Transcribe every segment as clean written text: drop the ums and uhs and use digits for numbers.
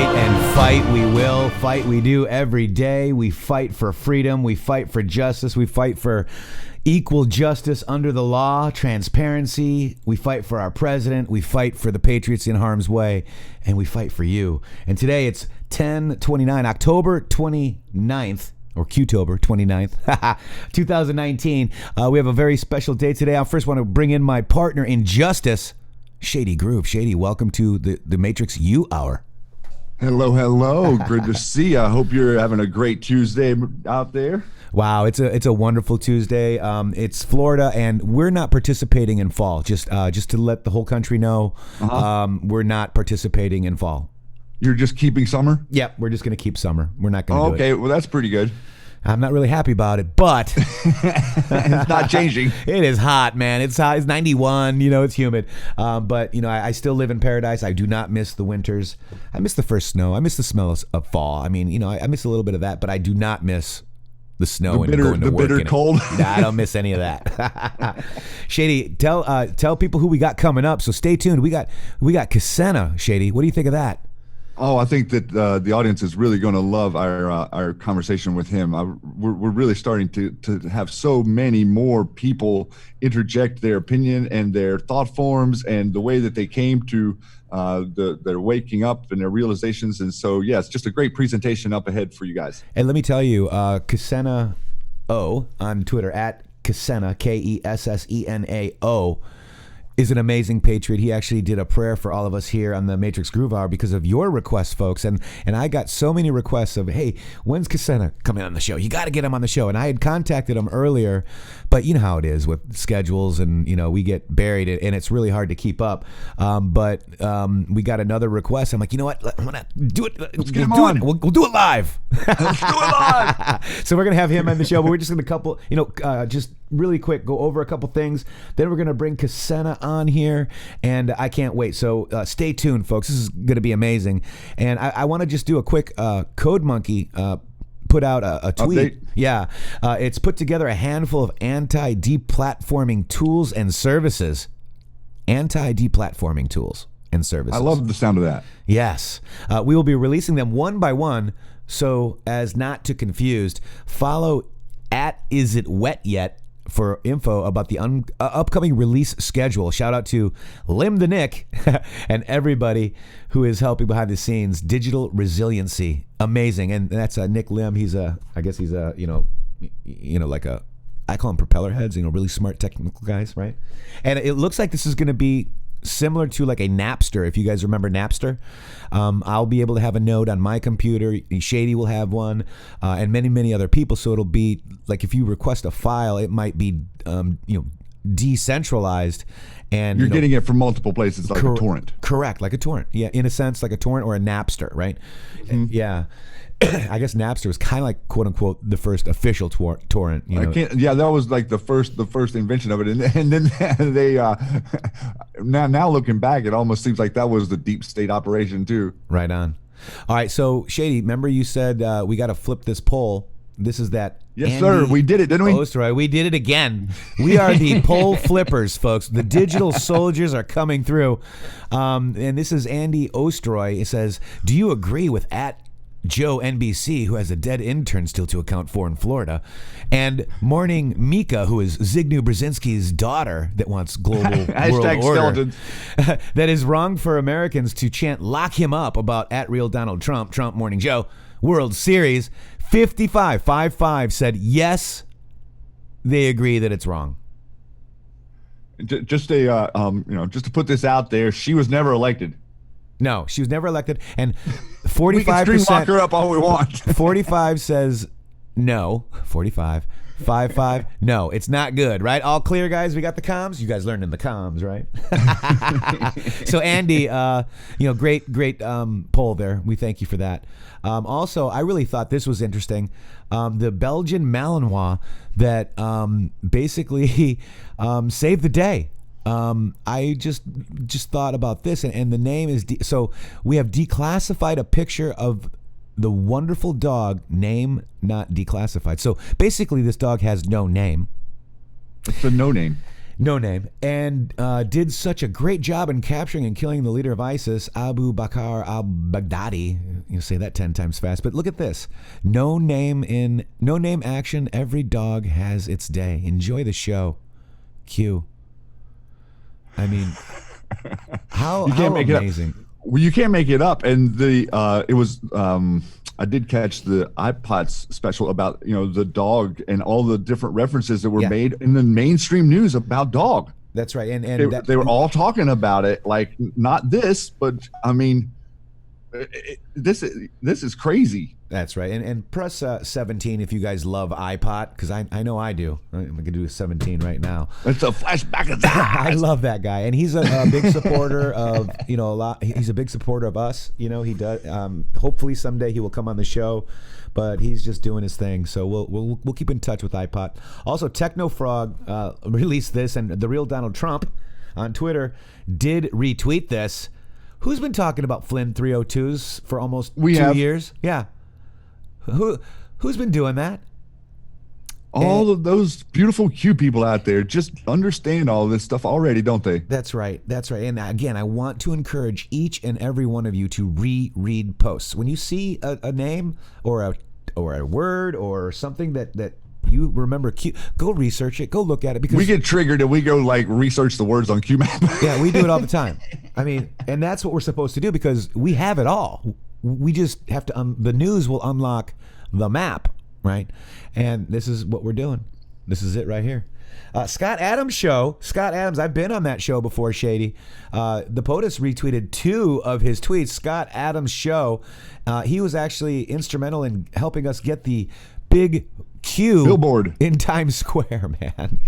and fight we will. Fight we do every day. We fight for freedom. We fight for justice. We fight for equal justice under the law, transparency. We fight for our president. We fight for the Patriots in harm's way. And we fight for you. And today it's 10/29, October 29th. Or Qtober 29th, 2019. We have a very special day today. I first want to bring in my partner in justice, Shady Grooove. Shady, welcome to the Matrixxx U Hour. Hello. Good to see you. I hope you're having a great Tuesday out there. Wow, it's a wonderful Tuesday. It's Florida, and we're not participating in fall. Just to let the whole country know, we're not participating in fall. You're just keeping summer? Yep, we're just going to keep summer. We're not going to do it. Okay, well, that's pretty good. I'm not really happy about it, but it's not changing. It is hot, man. It's hot. It's 91. It's humid. But I still live in paradise. I do not miss the winters. I miss the first snow. I miss the smell of fall. I mean, I miss a little bit of that, but I do not miss the snow and going to work. The bitter cold. Nah, I don't miss any of that. Shady, tell people who we got coming up. So stay tuned. We got Kasena. Shady, what do you think of that? Oh, I think that the audience is really going to love our conversation with him. We're really starting to have so many more people interject their opinion and their thought forms and the way that they came to their waking up and their realizations. And so, yeah, it's just a great presentation up ahead for you guys. And let me tell you, Kasena O on Twitter, at Kasena, KESSENAO, is an amazing patriot. He actually did a prayer for all of us here on the Matrixxx Groove Hour because of your requests, folks. And I got so many requests of, hey, when's Kasena coming on the show? You got to get him on the show. And I had contacted him earlier, but you know how it is with schedules, and we get buried, and it's really hard to keep up. But we got another request. I'm like, you know what? I'm gonna do it. Let's get him on. We'll do it live. Let's do it live. So we're gonna have him on the show, but we're just gonna just really quick go over a couple things. Then we're gonna bring Kasena on here, and I can't wait. So stay tuned, folks. This is gonna be amazing. And I want to just do a quick Code Monkey put out a tweet. Update. Yeah, it's put together a handful of anti-deplatforming tools and services. Anti-deplatforming tools and services. I love the sound of that. Yes. We will be releasing them one by one, so as not to confuse. Follow at Is It Wet Yet for info about the upcoming release schedule. Shout out to Lim the Nick and everybody who is helping behind the scenes. Digital resiliency, amazing. And that's Nick Lim. I guess he's a like a, I call them propeller heads. Really smart technical guys, right? And it looks like this is going to be similar to like a Napster, if you guys remember Napster. I'll be able to have a node on my computer. Shady will have one, and many other people. So it'll be like if you request a file, it might be decentralized, and you're getting it from multiple places, like a torrent. Correct, like a torrent. Yeah, in a sense, like a torrent or a Napster, right? Mm-hmm. Yeah. I guess Napster was kind of like, quote unquote, the first official torrent. Yeah, that was like the first invention of it, and then they now looking back, it almost seems like that was the deep state operation too. Right on. All right, so Shady, remember you said we got to flip this poll. This is that. Yes, Andy, sir. We did it, didn't we? Osterroy. We did it again. We are the poll flippers, folks. The digital soldiers are coming through. And this is Andy Osterroy. It says, do you agree with at Joe NBC, who has a dead intern still to account for in Florida, and Morning Mika, who is Zygmunt Brzezinski's daughter that wants global world order, that is wrong for Americans to chant "lock him up" about at real Donald Trump, Morning Joe, World Series. 55 said yes, they agree that it's wrong. Just to put this out there, she was never elected. No, she was never elected, and 45%. We can stream lock her up all we want. 45 says no. 45. 55. No, it's not good, right? All clear, guys. We got the comms. You guys learned in the comms, right? So Andy, great poll there. We thank you for that. Also, I really thought this was interesting. The Belgian Malinois that basically saved the day. I just thought about this, and the name is so we have declassified a picture of the wonderful dog, name not declassified. So basically, this dog has no name. It's a no name. No name. And did such a great job in capturing and killing the leader of ISIS, Abu Bakr al-Baghdadi. You say that 10 times fast. But look at this. No name action. Every dog has its day. Enjoy the show. Q. I mean, how amazing. Well, you can't make it up. And it was I did catch the iPods special about the dog and all the different references that were made in the mainstream news about dog. That's right. And they were all talking about it, like not this, but I mean, this is crazy. That's right. And press 17 if you guys love iPod, because I know I do. I'm going to do 17 right now. It's a flashback of that. I love that guy. And he's a big supporter of, a lot. He's a big supporter of us. He does. Hopefully someday he will come on the show, but he's just doing his thing. So we'll keep in touch with iPod. Also, Techno Frog released this, and the real Donald Trump on Twitter did retweet this. Who's been talking about Flynn 302s for almost 2 years? Yeah. Who's been doing that? All of those beautiful Q people out there just understand all of this stuff already, don't they? That's right. And again, I want to encourage each and every one of you to reread posts. When you see a name or a word or something that you remember Q, go research it, go look at it, because we get triggered and we go research the words on QMap. Yeah, we do it all the time. I mean, and that's what we're supposed to do, because we have it all. We just have to, the news will unlock the map, right? And this is what we're doing. This is it right here. Scott Adams show. Scott Adams, I've been on that show before, Shady. The POTUS retweeted 2 of his tweets. Scott Adams show. He was actually instrumental in helping us get the big Q billboard in Times Square, man.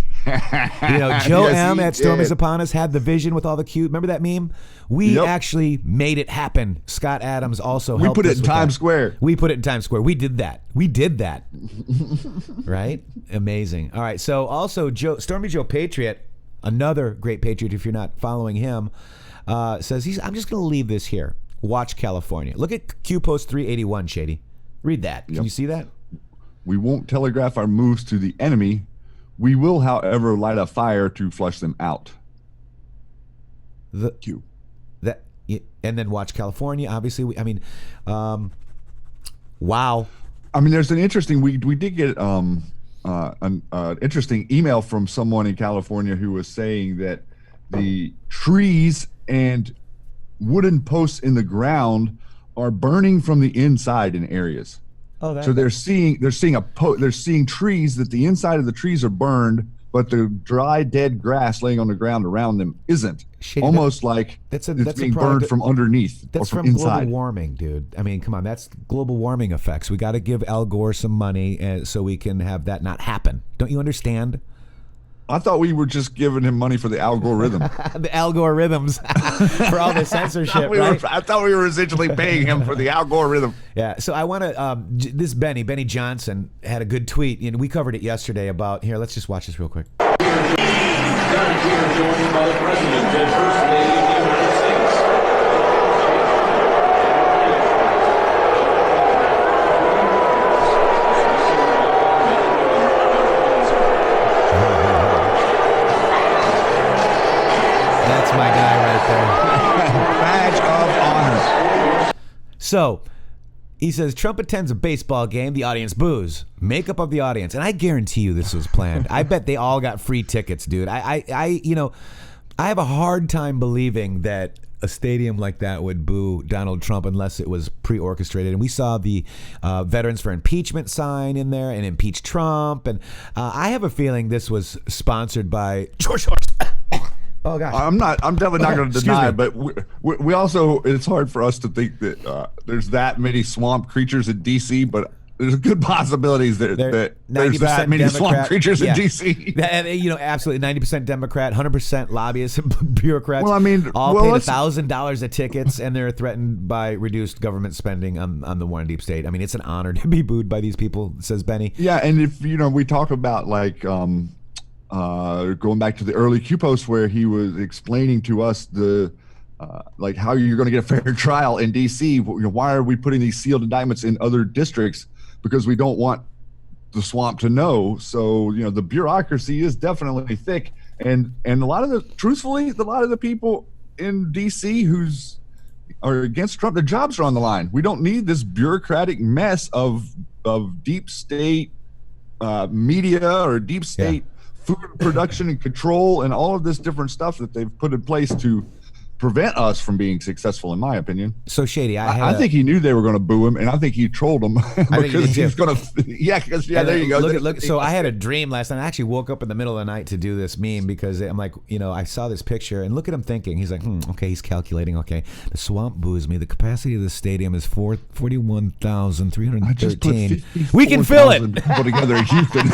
Joe M at Storm Is Upon Us had the vision with all the Q. Remember that meme? We actually made it happen. Scott Adams also helped us. We put it in Times Square. We put it in Times Square. We did that. Right? Amazing. All right. So also Stormy Joe Patriot, another great Patriot if you're not following him, says I'm just going to leave this here. Watch California. Look at Q Post 381, Shady. Read that. Can you see that? We won't telegraph our moves to the enemy. We will, however, light a fire to flush them out. Q. And then watch California. Obviously, wow. I mean, there's an interesting. We did get an interesting email from someone in California who was saying that the trees and wooden posts in the ground are burning from the inside in areas. So they're seeing trees that the inside of the trees are burned, but the dry dead grass laying on the ground around them isn't. Shady, almost like it's being burned from underneath. That's or from inside. Global warming, dude. I mean, come on, that's global warming effects. We got to give Al Gore some money so we can have that not happen. Don't you understand? I thought we were just giving him money for the algorithm. The algorithms for all the censorship, I thought we were essentially paying him for the algorithm. Yeah, so I want to, this Benny Johnson had a good tweet, and we covered it yesterday about, here, let's just watch this real quick. Joined by the President and First Lady of the United States. That's my guy right there. Badge of honor. So, he says, Trump attends a baseball game, the audience boos. Makeup of the audience. And I guarantee you this was planned. I bet they all got free tickets, dude. I have a hard time believing that a stadium like that would boo Donald Trump unless it was pre-orchestrated. And we saw the Veterans for Impeachment sign in there and impeach Trump. And I have a feeling this was sponsored by George Soros. Oh gosh, I'm definitely not going to deny it, but we also, it's hard for us to think that there's that many swamp creatures in DC, but there's good possibilities that there's that many swamp creatures in DC. Absolutely, 90% Democrat, 100% lobbyists and bureaucrats. Well, I mean, all paid $1,000 of tickets, and they're threatened by reduced government spending on the Warren Deep State. I mean, it's an honor to be booed by these people, says Benny. Yeah, and if we talk about going back to the early Q post where he was explaining to us the how you're going to get a fair trial in DC. Why are we putting these sealed indictments in other districts? Because we don't want the swamp to know. So the bureaucracy is definitely thick, And a lot of the people in DC who's are against Trump, their jobs are on the line. We don't need this bureaucratic mess of deep state media or deep state food production and control and all of this different stuff that they've put in place to prevent us from being successful, in my opinion. So Shady, I think he knew they were going to boo him, and I think he trolled them because he's going to. Yeah, there you go. Look. So I had a dream last night. I actually woke up in the middle of the night to do this meme because I'm like, I saw this picture and look at him thinking. He's like, okay, he's calculating. Okay, the swamp boos me. The capacity of the stadium is 41,313. We can fill it. People together in Houston.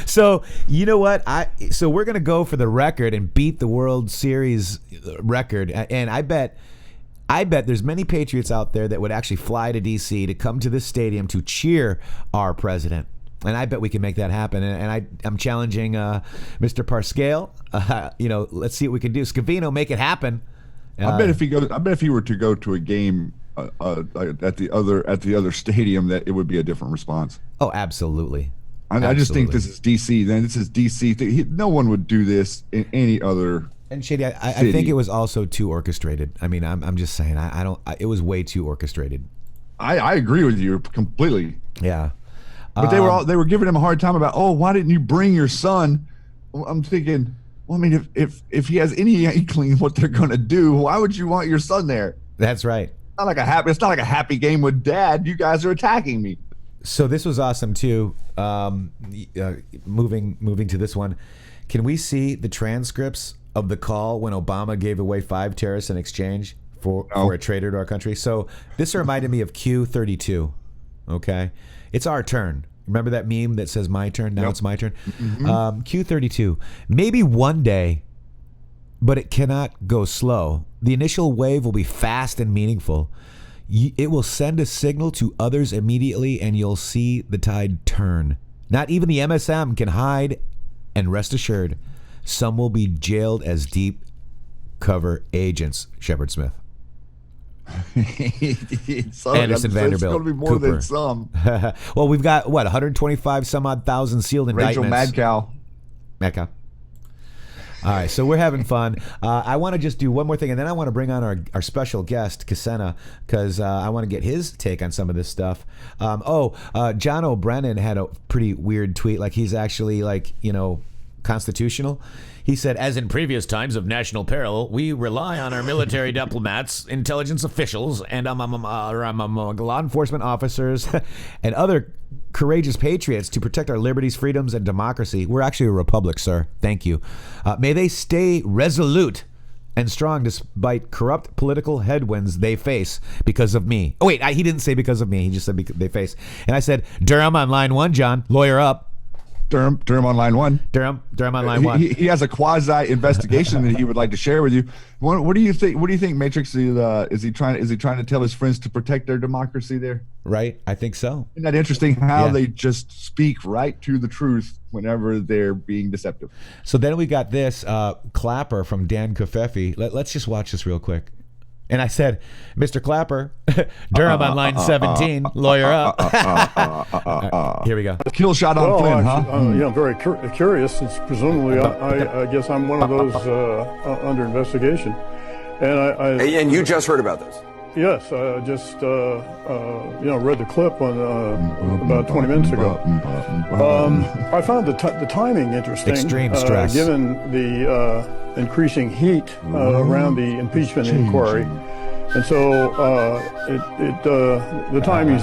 So you know what? So we're gonna go for the record and beat the World Series record, and I bet there's many Patriots out there that would actually fly to DC to come to this stadium to cheer our president, and I bet we can make that happen. And I'm challenging Mr. Parscale. Let's see what we can do. Scavino, make it happen. I bet if he were to go to a game at the other stadium, that it would be a different response. Oh, absolutely. I just think this is DC. Then this is DC. No one would do this in any other. And Shady, I think it was also too orchestrated. I mean, I'm just saying. It was way too orchestrated. I agree with you completely. Yeah. But they were giving him a hard time about, why didn't you bring your son? I'm thinking, well, I mean, if he has any inkling what they're going to do, why would you want your son there? That's right. It's not like a happy game with Dad. You guys are attacking me. So this was awesome too. Moving to this one, can we see the transcripts of the call when Obama gave away 5 terrorists in exchange for a traitor to our country? So this reminded me of Q32. Okay, it's our turn. Remember that meme that says "my turn"? Now it's my turn. Mm-hmm. Q32. Maybe one day, but it cannot go slow. The initial wave will be fast and meaningful. It will send a signal to others immediately, and you'll see the tide turn. Not even the MSM can hide, and rest assured, some will be jailed as deep cover agents. Shepard Smith. Anderson Vanderbilt. It's going to be more Cooper. than some. Well, we've got, 125 some odd thousand sealed Rachel indictments. Mad Cow. All right, so we're having fun. I want to just do one more thing, and then I want to bring on our special guest, Kasena, because I want to get his take on some of this stuff. John O'Brien had a pretty weird tweet. Like, he's actually, constitutional. He said, as in previous times of national peril, we rely on our military diplomats, intelligence officials, and law enforcement officers and other courageous patriots to protect our liberties, freedoms, and democracy. We're actually a republic, sir. Thank you. May they stay resolute and strong despite corrupt political headwinds they face because of me. Oh, wait, he didn't say because of me. He just said they face. And I said, Durham on line 1, John. Lawyer up. Durham on line 1. Durham on line 1. He has a quasi investigation that he would like to share with you. What do you think? What do you think, Matrixx? Is he trying to tell his friends to protect their democracy there? Right, I think so. Isn't that interesting? How they just speak right to the truth whenever they're being deceptive. So then we got this Clapper from Dan Kafefi. Let's just watch this real quick. And I said, Mr. Clapper, Durham on line 17, lawyer up. Here we go. Kill shot on Flynn, huh? I'm very curious, since presumably I guess I'm one of those under investigation. And you just heard about this? Yes, I just read the clip on about 20 minutes ago. I found the timing interesting. Extreme stress. Given the increasing heat around the impeachment inquiry. And so the timing's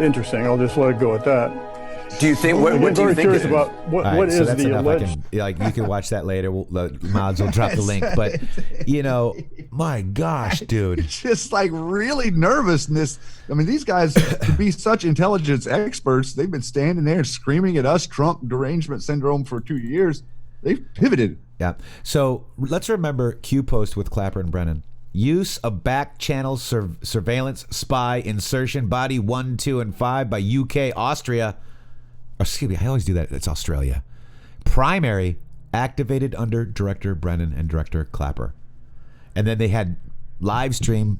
interesting. I'll just let it go at that. Do you think, what do you think curious about what is the alleged... you can watch that later. The mods will drop the link. But, my gosh, dude. It's just really nervousness. I mean, these guys, to be such intelligence experts, they've been standing there screaming at us, Trump derangement syndrome, for 2 years. They've pivoted. Yeah. So let's remember Q post with Clapper and Brennan. Use of back channel surveillance spy insertion body 1, 2, and 5 by UK, Austria. Excuse me, I always do that. It's Australia. Primary activated under Director Brennan and Director Clapper. And then they had live stream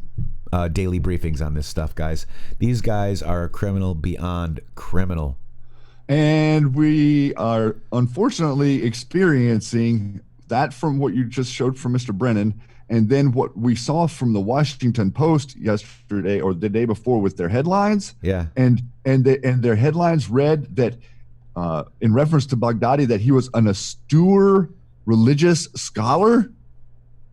daily briefings on this stuff, guys. These guys are a criminal beyond criminal. And we are unfortunately experiencing that from what you just showed from Mr. Brennan, and then what we saw from the Washington Post yesterday or the day before with their headlines. Yeah. And their headlines read that in reference to Baghdadi, that he was an austere religious scholar.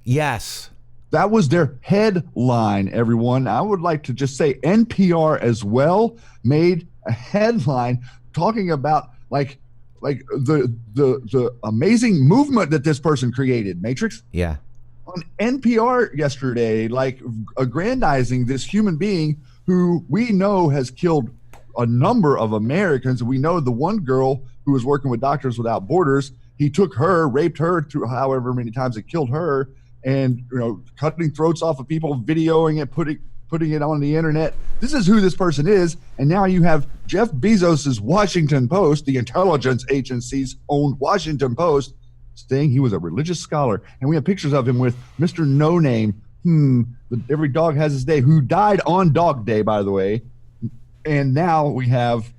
Yes. That was their headline, everyone. I would like to just say NPR as well made a headline talking about like the amazing movement that this person created, Matrixx. Yeah. On NPR yesterday, like aggrandizing this human being who we know has killed a number of Americans. We know the one girl who was working with Doctors Without Borders, he took her, raped her to however many times it killed her, and cutting throats off of people, videoing it, putting it on the internet. This is who this person is. And now you have Jeff Bezos's Washington Post, the intelligence agency's own Washington Post, saying he was a religious scholar. And we have pictures of him with Mr. No Name. Every dog has his day, who died on Dog Day, by the way. And now we have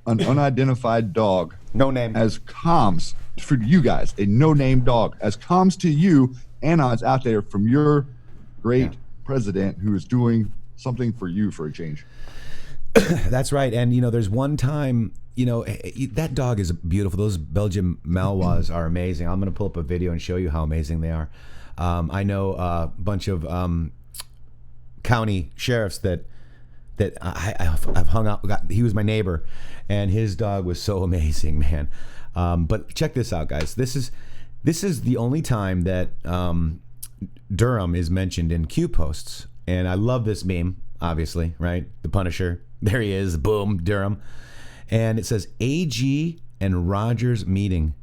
an unidentified dog. No name. As comms for you guys, a no-name dog. As comms to you, anons out there from your great president who is doing something for you for a change. That's right. And, there's one time, that dog is beautiful. Those Belgian Malinois are amazing. I'm going to pull up a video and show you how amazing they are. I know a bunch of county sheriffs that I've hung out. He was my neighbor, and his dog was so amazing, man. But check this out, guys. This is the only time that Durham is mentioned in Q posts, and I love this meme. Obviously, right? The Punisher. There he is. Boom, Durham. And it says AG and Rogers meeting.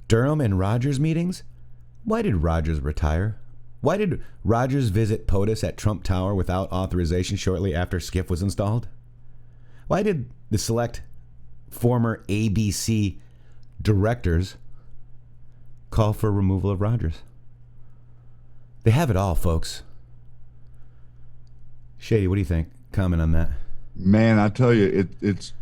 Durham and Rogers meetings? Why did Rogers retire? Why did Rogers visit POTUS at Trump Tower without authorization shortly after Skiff was installed? Why did the select former ABC directors call for removal of Rogers? They have it all, folks. Shady, what do you think? Comment on that. Man, I tell you, it's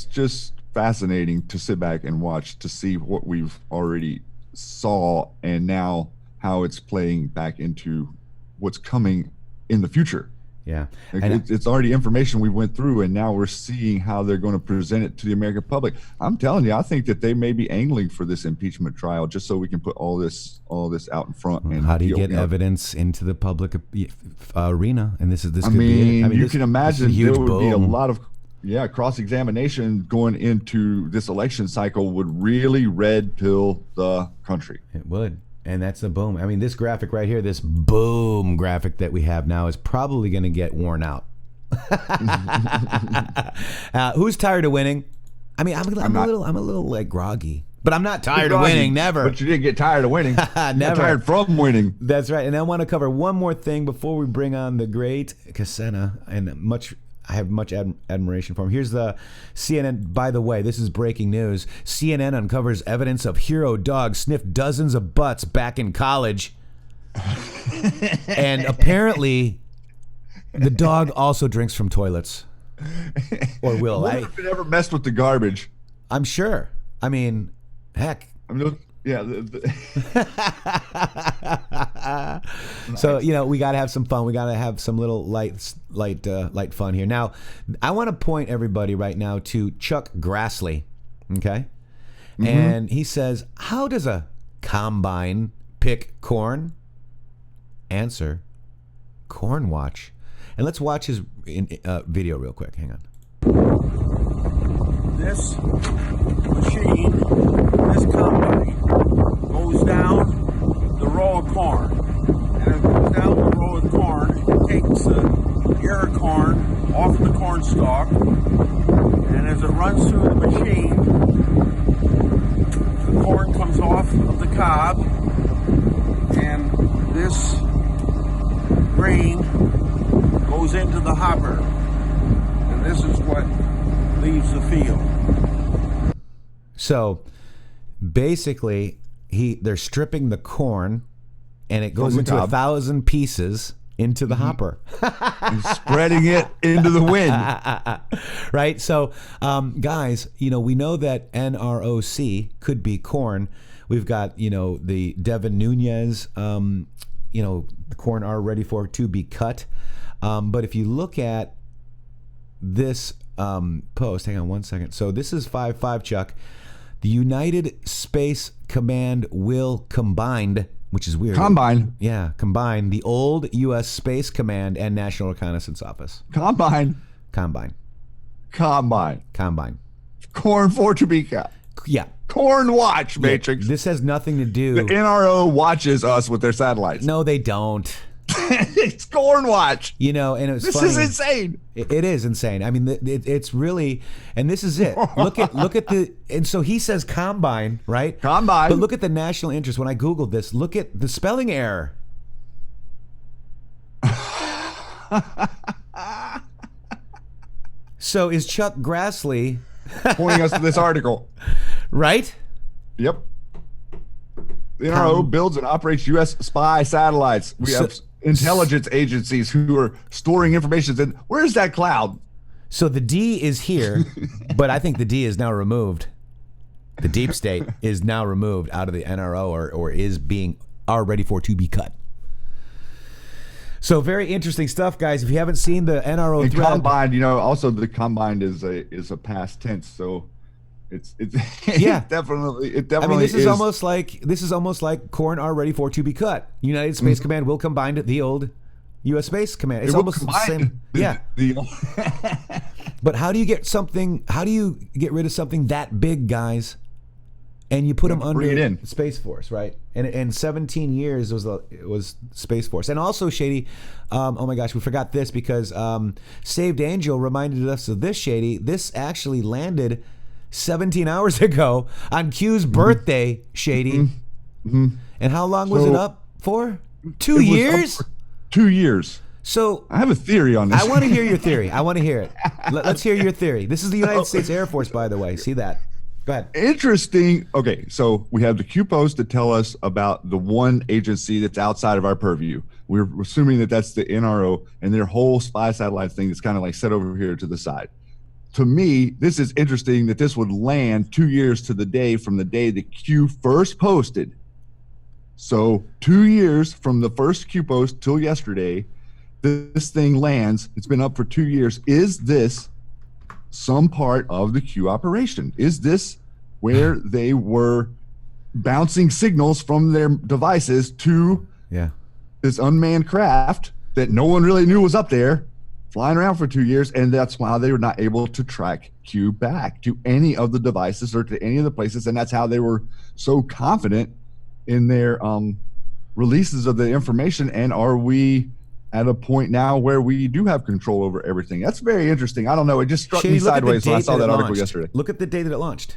just fascinating to sit back and watch, to see what we've already saw and now how it's playing back into what's coming in the future. Yeah. It's already information we went through, and now we're seeing how they're going to present it to the American public. I'm telling you, I think that they may be angling for this impeachment trial just so we can put all this out in front. And how do you get evidence into the public arena? And this could be it. You can imagine there would be a boom. lot of cross-examination going into this election cycle would really red pill the country. It would. And that's a boom. I mean, this graphic right here, this boom graphic that we have now is probably going to get worn out. Who's tired of winning? I mean, I'm a little like groggy, but I'm not tired of winning. Never. But you didn't get tired of winning. Never. Got tired from winning. That's right. And I want to cover one more thing before we bring on the great Cassena, and I have much admiration for him. Here's the CNN. By the way, this is breaking news. CNN uncovers evidence of hero dog sniffed dozens of butts back in college. And apparently, the dog also drinks from toilets. Or will. I wonder if it ever messed with the garbage. I'm sure. I mean, heck. Yeah. So, we got to have some fun. We got to have some little light fun here. Now, I want to point everybody right now to Chuck Grassley, okay? Mm-hmm. And he says, how does a combine pick corn? Answer, corn watch. And let's watch his video real quick. Hang on. This machine, this combine, goes down the row of corn. And as it goes down the row of corn, it takes the ear of corn off the corn stalk. And as it runs through the machine, the corn comes off of the cob. And this grain goes into the hopper. And this is what leaves the field. So basically, they're stripping the corn, and it goes into 1,000 pieces, into the hopper. And spreading it into the wind. Right? So, guys, we know that NROC could be corn. We've got, the Devin Nunez, the corn are ready for to be cut. But if you look at this post, hang on one second. So this is 5-5, Chuck. The United Space Command will combined, which is weird. Combine. Yeah, combine the old U.S. Space Command and National Reconnaissance Office. Combine. Combine. Corn for to be cut. Yeah. Corn watch, Matrixx. Yeah, this has nothing to do. The NRO watches us with their satellites. No, they don't. It's corn watch. And it's this funny. is insane. It is insane. I mean, it's really, and this is it. Look at and so he says combine, right? Combine. But look at the national interest. When I Googled this, look at the spelling error. So is Chuck Grassley pointing us to this article? Right? Yep. The NRO builds and operates U.S. spy satellites. We have intelligence agencies who are storing information. And where's that cloud? So the D is here, but I think the D is now removed. The deep state is now removed out of the NRO or is being ready for to be cut. So very interesting stuff, guys. If you haven't seen the NRO thread, combined, also the combined is a past tense, so it's yeah, definitely. I mean, this is almost like corn are ready for to be cut. United Space Command will combine the old U.S. Space Command. It's almost the same. But how do you get rid of something that big, guys? And you put them under Space Force, right? And 17 years was Space Force. And also, Shady, oh my gosh, we forgot this because Saved Angel reminded us of this, Shady. This actually landed 17 hours ago on Q's birthday, Shady. And how long was it up for? 2 years? 2 years. So I have a theory on this. I want to hear your theory. I want to hear it. Let's hear your theory. This is the United States Air Force, by the way. See that? Go ahead. Interesting. Okay, so we have the Q post to tell us about the one agency that's outside of our purview. We're assuming that that's the NRO and their whole spy satellite thing is kind of like set over here to the side. To me, this is interesting that this would land 2 years to the day from the day the Q first posted. So 2 years from the first Q post till yesterday, this thing lands. It's been up for 2 years. Is this some part of the Q operation? Is this where they were bouncing signals from their devices to this unmanned craft that no one really knew was up there, flying around for 2 years, and that's why they were not able to track Q back to any of the devices or to any of the places, and that's how they were so confident in their releases of the information. And are we at a point now where we do have control over everything? That's very interesting. I don't know. It just struck me sideways when I saw that article yesterday. Look at the day that it launched.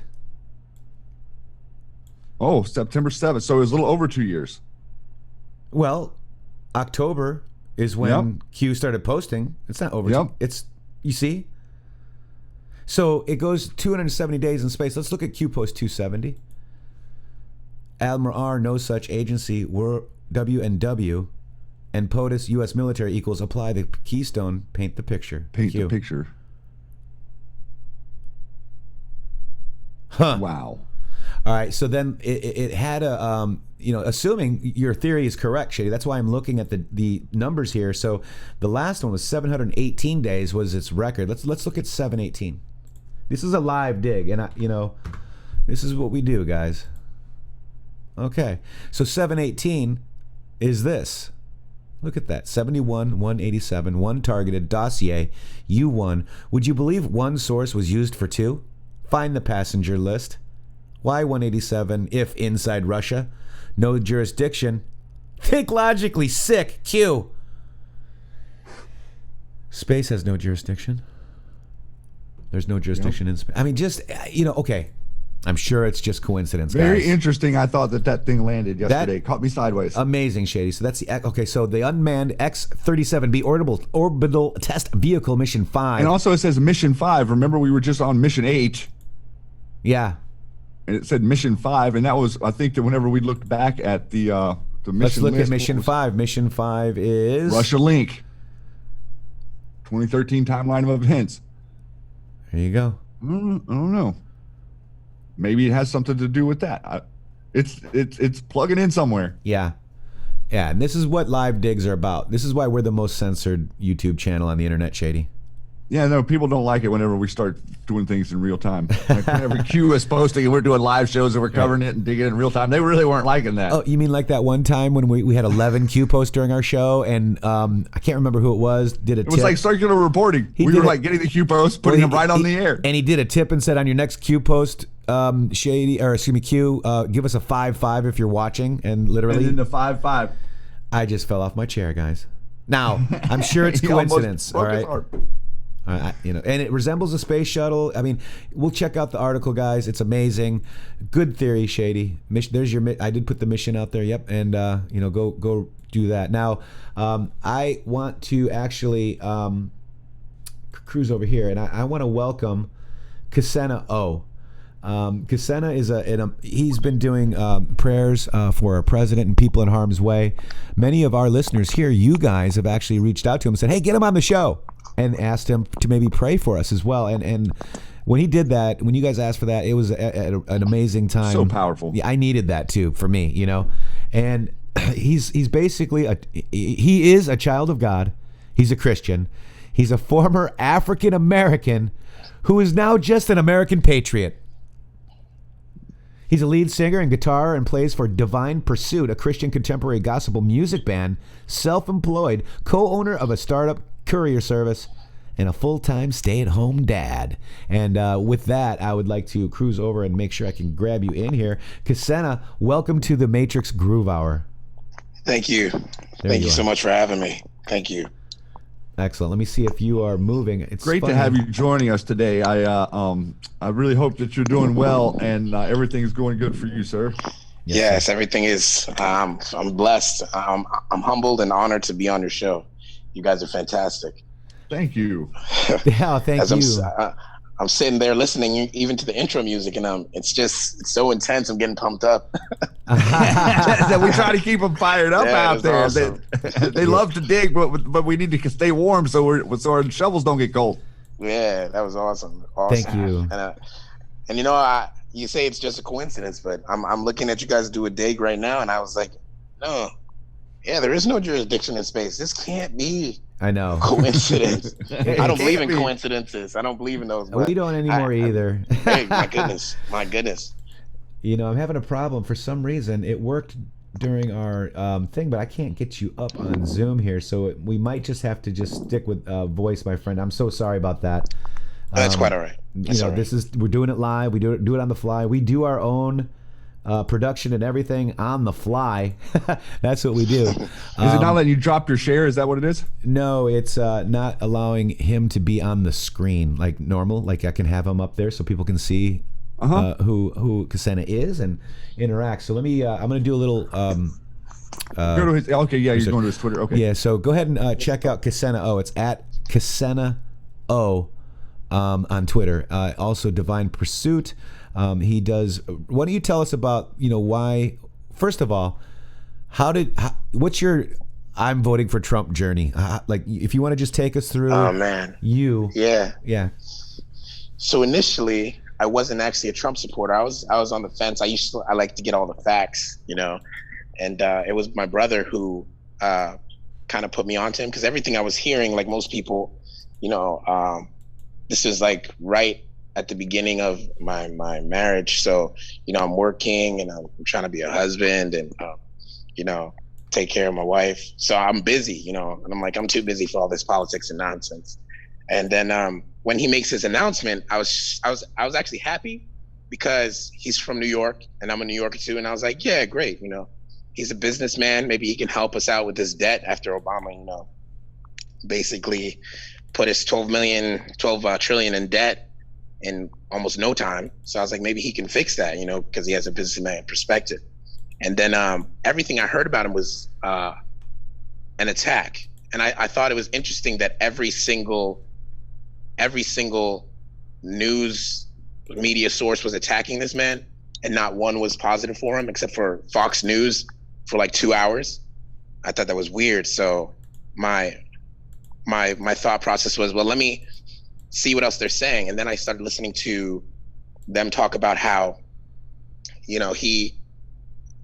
Oh, September 7th. So it was a little over 2 years. Well, October is when Q started posting. It's not over. It's, you see? So it goes 270 days in space. Let's look at Q post 270. Admiral R, no such agency, were W&W. And POTUS U.S. military equals apply the keystone, paint the picture. Paint the picture. Huh. Wow. All right. So then it had a, assuming your theory is correct, Shady, that's why I'm looking at the numbers here. So the last one was 718 days was its record. Let's look at 718. This is a live dig. And, this is what we do, guys. Okay. So 718 is this. Look at that. 71, 187, one targeted, dossier, U1. Would you believe one source was used for two? Find the passenger list. Why 187 if inside Russia? No jurisdiction. Think logically, sick. Q. Space has no jurisdiction. There's no jurisdiction in space. I mean, just, okay. I'm sure it's just coincidence, Very guys. interesting. I thought that thing landed yesterday. Caught me sideways. Amazing, Shady. So that's the unmanned X-37B orbital test vehicle mission 5. And also it says mission 5. Remember we were just on mission 8. Yeah. And it said mission 5, and that was, I think, that whenever we looked back at the the Let's mission look list. at Mission 5. Mission 5 is... Russia Link. 2013 timeline of events. There you go. I don't know. Maybe it has something to do with that. It's plugging in somewhere. Yeah. Yeah, and this is what live digs are about. This is why we're the most censored YouTube channel on the internet, Shady. Yeah, no, people don't like it whenever we start doing things in real time. Like whenever Q is posting and we're doing live shows and we're covering it and digging it in real time, they really weren't liking that. Oh, you mean like that one time when we had 11 Q posts during our show, and I can't remember who it was, did a tip. It was like circular reporting. We were like getting the Q posts, putting them right on the air. And he did a tip and said on your next Q post, Shady, or excuse me, Q, give us a 5-5 if you're watching, and literally. And then the 5-5. I just fell off my chair, guys. Now, I'm sure it's coincidence, all right? And it resembles a space shuttle. I mean, we'll check out the article, guys. It's amazing. Good theory, Shady. There's your. I did put the mission out there. Yep, and go do that. Now, I want to actually cruise over here, and I want to welcome Kasena O. Kasena is he's been doing prayers for our president and people in harm's way. Many of our listeners here, you guys, have actually reached out to him and said, "Hey, get him on the show," and asked him to maybe pray for us as well. And when he did that, when you guys asked for that, it was an amazing time. So powerful. Yeah, I needed that too for me, And he's basically he is a child of God. He's a Christian. He's a former African American who is now just an American patriot. He's a lead singer and guitar and plays for Divine Pursuit, a Christian contemporary gospel music band, self-employed, co-owner of a startup courier service, and a full-time stay-at-home dad. And with that, I would like to cruise over and make sure I can grab you in here. Kasena, welcome to the Matrixxx Groove Hour. Thank you. Thank you so much for having me. Thank you. Excellent. Let me see if you are moving. It's great to have you joining us today. I really hope that you're doing well and everything's going good for you, sir. Yes, everything is. I'm blessed. I'm humbled and honored to be on your show. You guys are fantastic. Thank you. Yeah, thank you. I'm sitting there listening even to the intro music, and it's so intense. I'm getting pumped up. We try to keep them fired up out there. Awesome. They love to dig, but we need to stay warm so our shovels don't get cold. Yeah, that was awesome. Thank you. And you say it's just a coincidence, but I'm looking at you guys do a dig right now, and I was like, no, yeah, there is no jurisdiction in space. This can't be. I know. Coincidence. I don't believe in coincidences. I don't believe in those. We don't anymore either. Hey, my goodness. My goodness. I'm having a problem. For some reason, it worked during our thing, but I can't get you up on Zoom here, so we might just have to stick with voice, my friend. I'm so sorry about that. That's quite all right. We're doing it live. We do it on the fly. We do our own production and everything on the fly. That's what we do. Is it not letting you drop your share? Is that what it is? No, it's not allowing him to be on the screen like normal. Like I can have him up there so people can see who Kasena is and interact. So let me. I'm going to do a little. Go to his. Okay, yeah, you're going to his Twitter. Okay. Yeah, so go ahead and check out Kasena O. It's at Kasena O on Twitter. Also, Divine Pursuit. He does. Why don't you tell us about why? First of all, what's your I'm voting for Trump journey? Like, if you want to just take us through. Oh man. Yeah. So initially, I wasn't actually a Trump supporter. I was on the fence. I like to get all the facts, and it was my brother who kind of put me onto him because everything I was hearing, like most people, this was like right at the beginning of my marriage. So, I'm working and I'm trying to be a husband and, take care of my wife. So I'm busy, and I'm like, I'm too busy for all this politics and nonsense. And then when he makes his announcement, I was actually happy because he's from New York and I'm a New Yorker too. And I was like, yeah, great. He's a businessman. Maybe he can help us out with this debt after Obama, basically put his 12 trillion in debt in almost no time. So I was like, maybe he can fix that, because he has a businessman perspective. And then everything I heard about him was an attack. And I thought it was interesting that every single news media source was attacking this man and not one was positive for him except for Fox News. for like 2 hours. I thought that was weird. So my thought process was, well, let me see what else they're saying. And then I started listening to them talk about how, you know, he's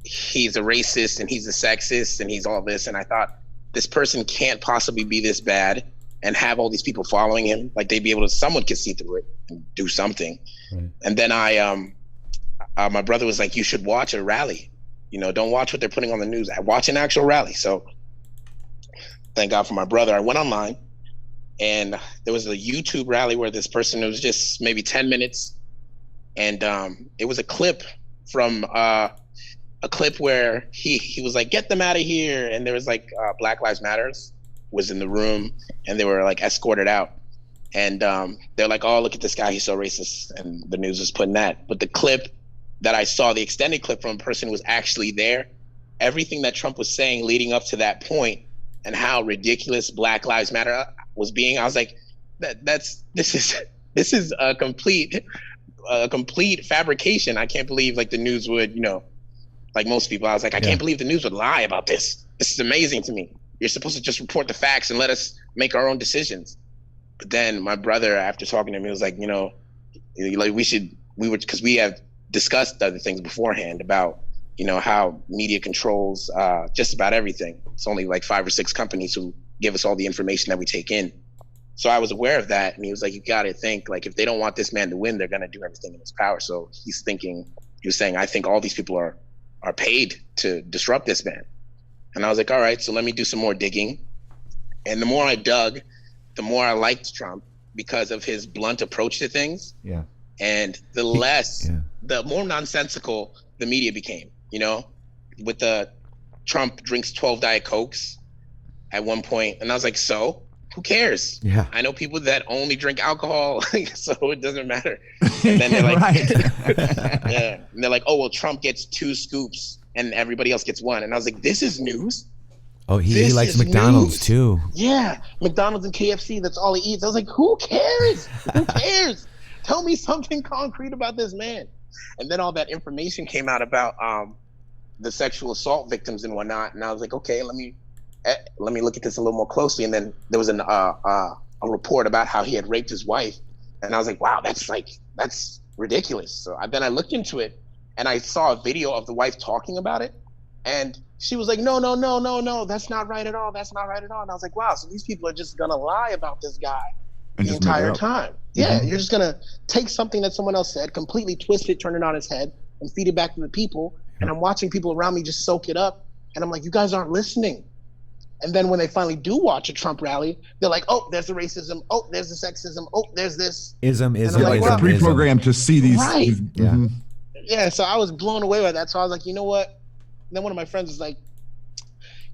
a racist and he's a sexist and he's all this. And I thought, this person can't possibly be this bad and have all these people following him. Like, they'd be able to, someone could see through it and do something. Right. And then my brother was like, you should watch a rally. You know, don't watch what they're putting on the news. Watch an actual rally. So thank God for my brother. I went online and there was a YouTube rally where this person, it was just maybe 10 minutes. And it was a clip from a clip where he was like, get them out of here. And there was like Black Lives Matters was in the room and they were like escorted out. And they're like, oh, look at this guy, he's so racist. And the news was putting that. But the clip that I saw, the extended clip from a person who was actually there, everything that Trump was saying leading up to that point and how ridiculous Black Lives Matter was being, I was like, this is a complete fabrication. I can't believe like the news would, you know, like most people, I was like, I can't believe the news would lie about this. This is amazing to me. You're supposed to just report the facts and let us make our own decisions. But then my brother, after talking to me, was like, you know, like because we have discussed other things beforehand about, you know, how media controls just about everything. It's only like 5 or 6 companies who give us all the information that we take in. So I was aware of that. And he was like, you got to think, like, if they don't want this man to win, they're going to do everything in his power. So he was saying, I think all these people are paid to disrupt this man. And I was like, all right, so let me do some more digging. And the more I dug, the more I liked Trump because of his blunt approach to things. Yeah. And the more nonsensical the media became, you know, with the Trump drinks 12 Diet Cokes at one point. And I was like, so who cares? Yeah. I know people that only drink alcohol, so it doesn't matter. And then they're like, yeah. And they're like, oh, well, Trump gets 2 scoops and everybody else gets 1. And I was like, this is news. Oh, he likes McDonald's too. Yeah. McDonald's and KFC, that's all he eats. I was like, who cares? Who cares? Tell me something concrete about this man. And then all that information came out about the sexual assault victims and whatnot. And I was like, okay, let me look at this a little more closely. And then there was a report about how he had raped his wife. And I was like, wow, that's ridiculous. So then I looked into it and I saw a video of the wife talking about it. And she was like, no, that's not right at all. That's not right at all. And I was like, wow, so these people are just going to lie about this guy the entire time. Yeah, you're just going to take something that someone else said, completely twist it, turn it on its head, and feed it back to the people. And I'm watching people around me just soak it up. And I'm like, you guys aren't listening. And then when they finally do watch a Trump rally, they're like, oh, there's the racism. Oh, there's the sexism. Oh, there's this. Like pre-programmed to see these. Right. Yeah, so I was blown away by that. So I was like, you know what? And then one of my friends was like,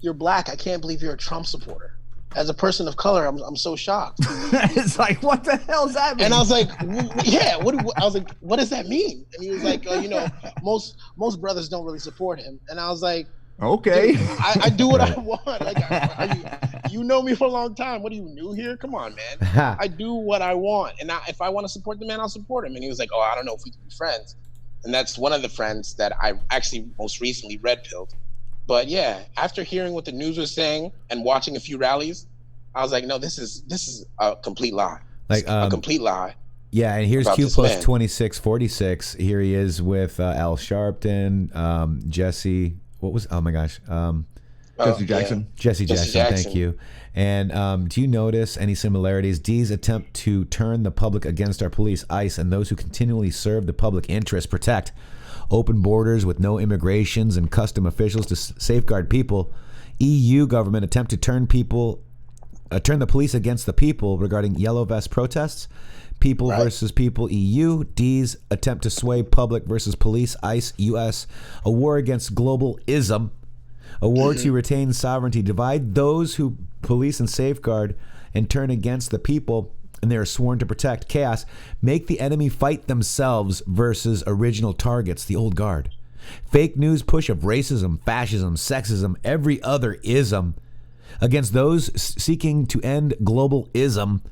you're Black. I can't believe you're a Trump supporter. As a person of color, I'm so shocked. It's like, what the hell does that mean? And I was like, yeah, I was like, what does that mean? And he was like, you know, most brothers don't really support him. And I was like, okay, I do what I want. Like, you know me for a long time. What are you, new here? Come on, man. I do what I want. And if I want to support the man, I'll support him. And he was like, oh, I don't know if we can be friends. And that's one of the friends that I actually most recently red-pilled. But yeah, after hearing what the news was saying and watching a few rallies, I was like, no, this is a complete lie. Like a complete lie. Yeah, and here's Q plus 2646. Here he is with Al Sharpton, Jesse. What was? Oh my gosh, Jesse Jackson. Yeah. Jesse Jackson. Thank you. And do you notice any similarities? D's attempt to turn the public against our police, ICE, and those who continually serve the public interest, protect open borders with no immigrations and custom officials to safeguard people. EU government attempt to turn the police against the people regarding yellow vest protests. People versus people, EU. D's attempt to sway public versus police, ICE, US. A war against globalism. A war to retain sovereignty. Divide those who police and safeguard and turn against the people, and they are sworn to protect. Chaos. Make the enemy fight themselves versus original targets, the old guard. Fake news push of racism, fascism, sexism, every other ism against those seeking to end globalism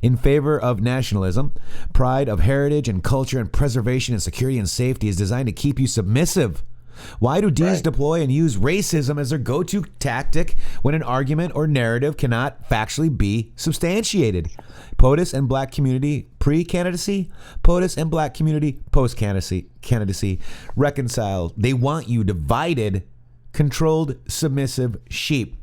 in favor of nationalism. Pride of heritage and culture and preservation and security and safety is designed to keep you submissive Why do D's deploy and use racism as their go-to tactic when an argument or narrative cannot factually be substantiated? POTUS and black community pre-candidacy, POTUS and black community post-candidacy reconciled. They want you divided, controlled, submissive sheep.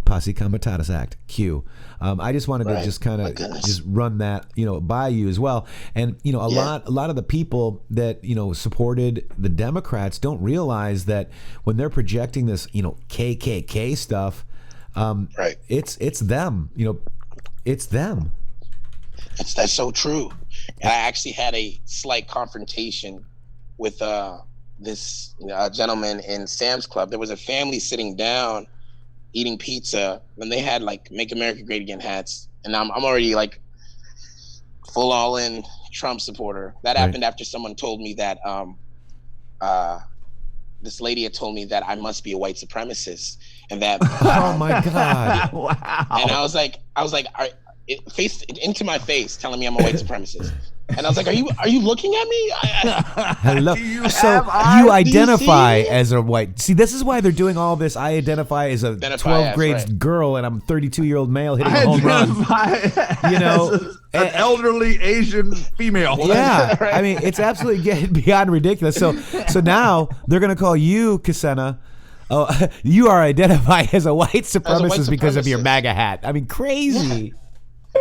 Posse Comitatus Act, Q. I just wanted to just kind of just run that, by you as well. And, a lot of the people that, supported the Democrats don't realize that when they're projecting this, KKK stuff, it's them, it's them. That's so true. And I actually had a slight confrontation with this gentleman in Sam's Club. There was a family sitting down eating pizza, and they had like "Make America Great Again" hats, and I'm already like full all in Trump supporter. That happened after someone told me that this lady had told me that I must be a white supremacist, and that oh my god, wow. And I was like, face into my face, telling me I'm a white supremacist. And I was like, are you looking at me? Hello. You identify as a white. See, this is why they're doing all this. I identify as a 12th grade girl, and I'm a 32-year-old male hitting a home run. An elderly Asian female. Yeah. I mean, it's absolutely getting beyond ridiculous. So now they're going to call you, Kasena. Oh, you are identified as a white supremacist because of your MAGA hat. I mean, crazy.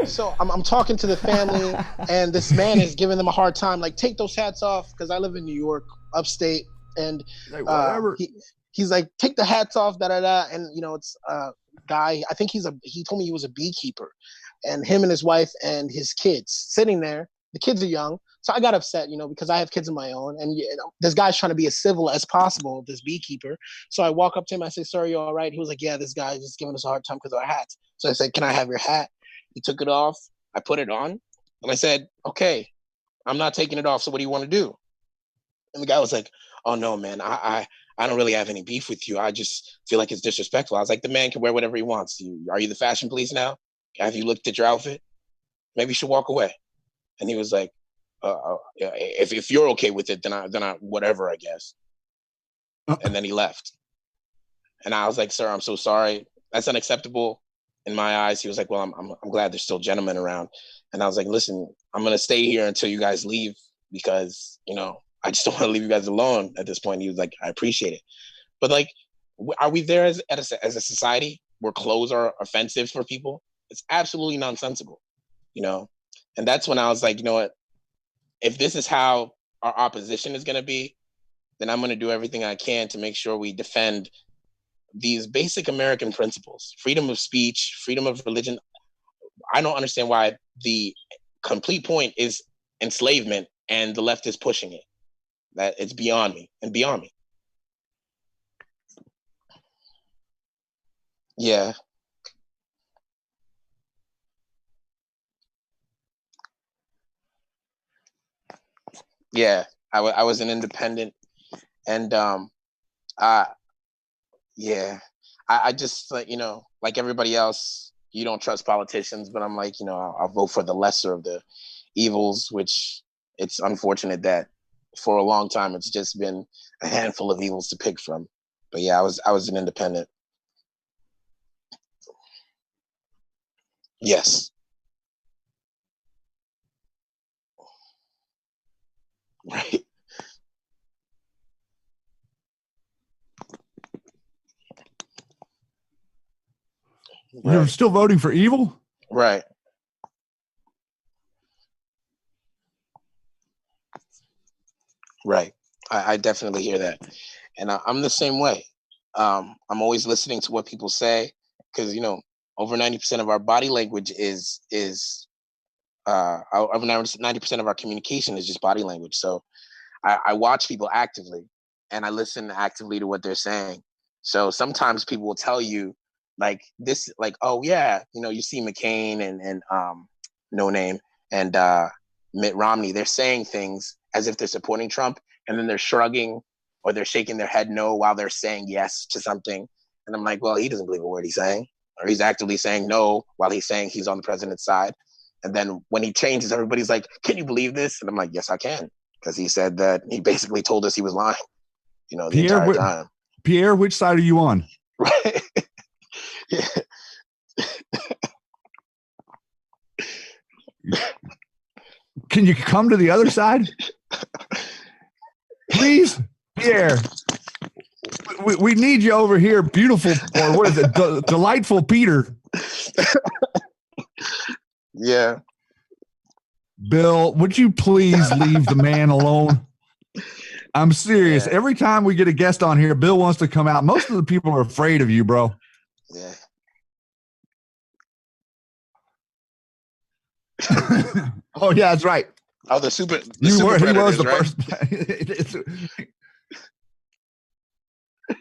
So I'm talking to the family, and this man is giving them a hard time, like, take those hats off, because I live in New York, upstate, and he's like, take the hats off, and it's a guy. I think he told me he was a beekeeper, and him and his wife and his kids sitting there. The kids are young, so I got upset, because I have kids of my own, and this guy's trying to be as civil as possible, this beekeeper. So I walk up to him, I say, "Sir, are you all right?" He was like, "Yeah, this guy's just giving us a hard time because of our hats." So I said, "Can I have your hat?" He took it off. I put it on, and I said, "Okay, I'm not taking it off. So what do you want to do?" And the guy was like, "Oh no, man, I don't really have any beef with you. I just feel like it's disrespectful." I was like, "The man can wear whatever he wants. Are you the fashion police now? Have you looked at your outfit? Maybe you should walk away." And he was like, "If you're okay with it, then I whatever, I guess." And then he left. And I was like, "Sir, I'm so sorry. That's unacceptable in my eyes." He was like, "Well, I'm glad there's still gentlemen around." And I was like, "Listen, I'm gonna stay here until you guys leave, because I just don't want to leave you guys alone at this point." He was like, "I appreciate it," but like, are we there as a society where clothes are offensive for people? It's absolutely nonsensical, And that's when I was like, you know what? If this is how our opposition is gonna be, then I'm gonna do everything I can to make sure we defend these basic American principles: freedom of speech, freedom of religion. I don't understand why the complete point is enslavement and the left is pushing it. That it's beyond me and beyond me. Yeah. Yeah. I was an independent, and yeah, I just like everybody else, you don't trust politicians, but I'm like, I'll vote for the lesser of the evils, which it's unfortunate that for a long time it's just been a handful of evils to pick from. But yeah, I was an independent. Yes. Right. You're still voting for evil? Right. Right. I definitely hear that. And I'm the same way. I'm always listening to what people say, because, over 90% of our body language is over 90% of our communication is just body language. So I watch people actively, and I listen actively to what they're saying. So sometimes people will tell you, like this, like, "Oh yeah, you see McCain and No Name and Mitt Romney, they're saying things as if they're supporting Trump, and then they're shrugging or they're shaking their head no while they're saying yes to something." And I'm like, well, he doesn't believe a word he's saying, or he's actively saying no while he's saying he's on the president's side. And then when he changes, everybody's like, "Can you believe this?" And I'm like, yes, I can, because he said that he basically told us he was lying. the entire time. Pierre, which side are you on? Right. Yeah. Can you come to the other side? Please, Pierre. We need you over here, beautiful, or what is it, delightful Peter. Yeah. Bill, would you please leave the man alone? I'm serious. Yeah. Every time we get a guest on here, Bill wants to come out. Most of the people are afraid of you, bro. Yeah. Oh, yeah, that's right. Oh, the super He was the right? first.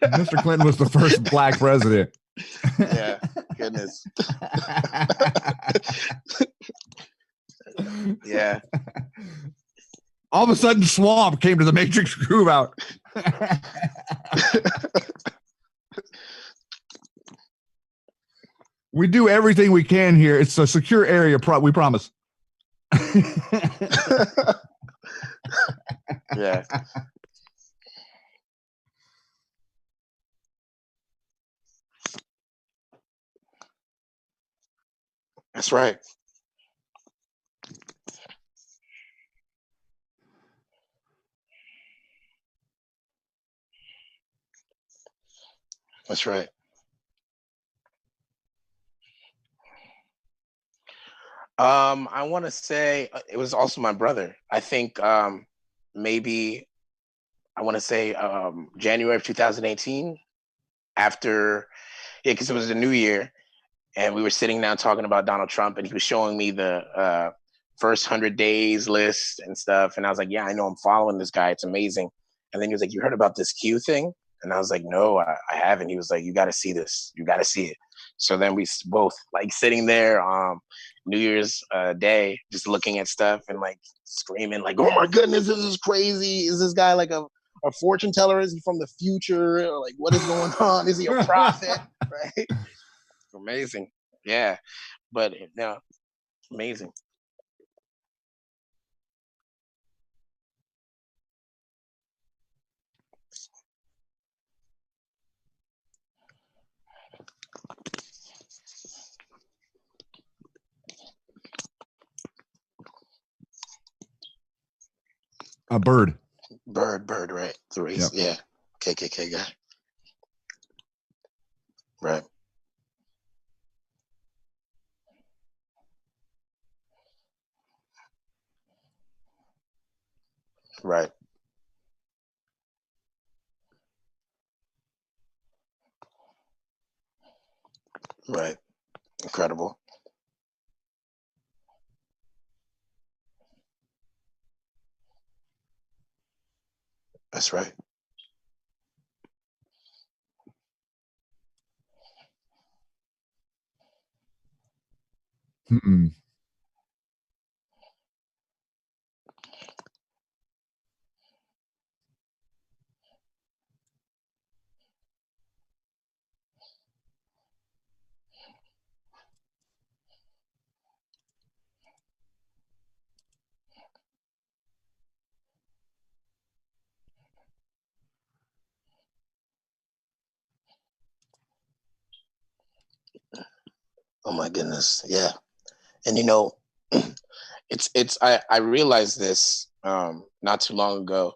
Mr. Clinton was the first black president. Yeah, goodness. Yeah. All of a sudden, Swamp came to the Matrixxx Grooove out. We do everything we can here. It's a secure area, we promise. Yeah. That's right. That's right. I want to say it was also my brother. I think maybe I want to say January of 2018, after, because it was the new year, and we were sitting down talking about Donald Trump, and he was showing me the first 100 days list and stuff, and I was like, yeah, I know, I'm following this guy, it's amazing. And then he was like, you heard about this Q thing? And I was like, no, I haven't. He was like, you got to see this. You got to see it. So then we both like sitting there New Year's Day, just looking at stuff and like screaming like, oh my goodness, this is crazy. Is this guy like a fortune teller? Is he from the future? Or like, what is going on? Is he a prophet? Right? Amazing. Yeah. But no, amazing. A bird. Bird, right? The race. Yep. Yeah. KKK guy. Right. Right. Right. Incredible. That's right. Mm-mm. Oh my goodness. Yeah. And I realized this not too long ago,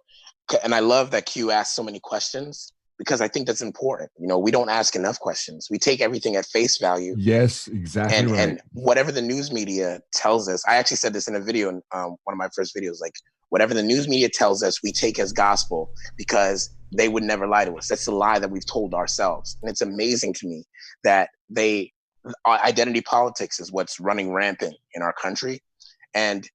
and I love that Q asked so many questions, because I think that's important. We don't ask enough questions. We take everything at face value. Yes, exactly right. And whatever the news media tells us, I actually said this in a video, in one of my first videos, like whatever the news media tells us, we take as gospel, because they would never lie to us. That's the lie that we've told ourselves. And it's amazing to me that identity politics is what's running rampant in our country. And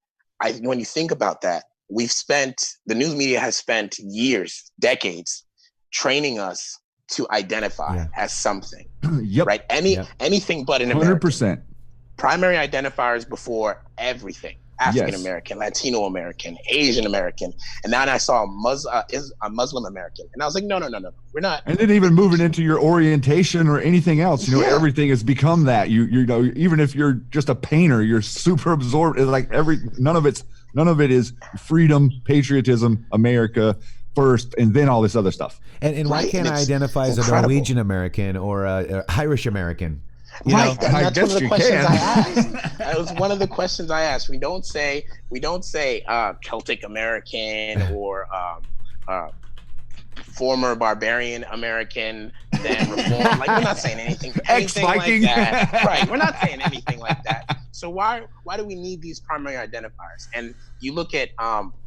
when you think about that, the news media has spent years, decades, training us to identify as something. Yep. Right? Anything but an American. 100%. Primary identifiers before everything. African American, Latino American, Asian American, and then I saw a Muslim American, and I was like, no, we're not. And then even moving into your orientation or anything else, everything has become that. You know, even if you're just a painter, you're super absorbed. It's like none of it is freedom, patriotism, America, first and then all this other stuff. And why can't I identify as a Norwegian American or a Irish American? Right, that's one of the questions I asked. That was one of the questions I asked. We don't say Celtic American or former barbarian American, then reform. Like, we're not saying anything like that. Right, we're not saying anything like that. So why do we need these primary identifiers? And you look at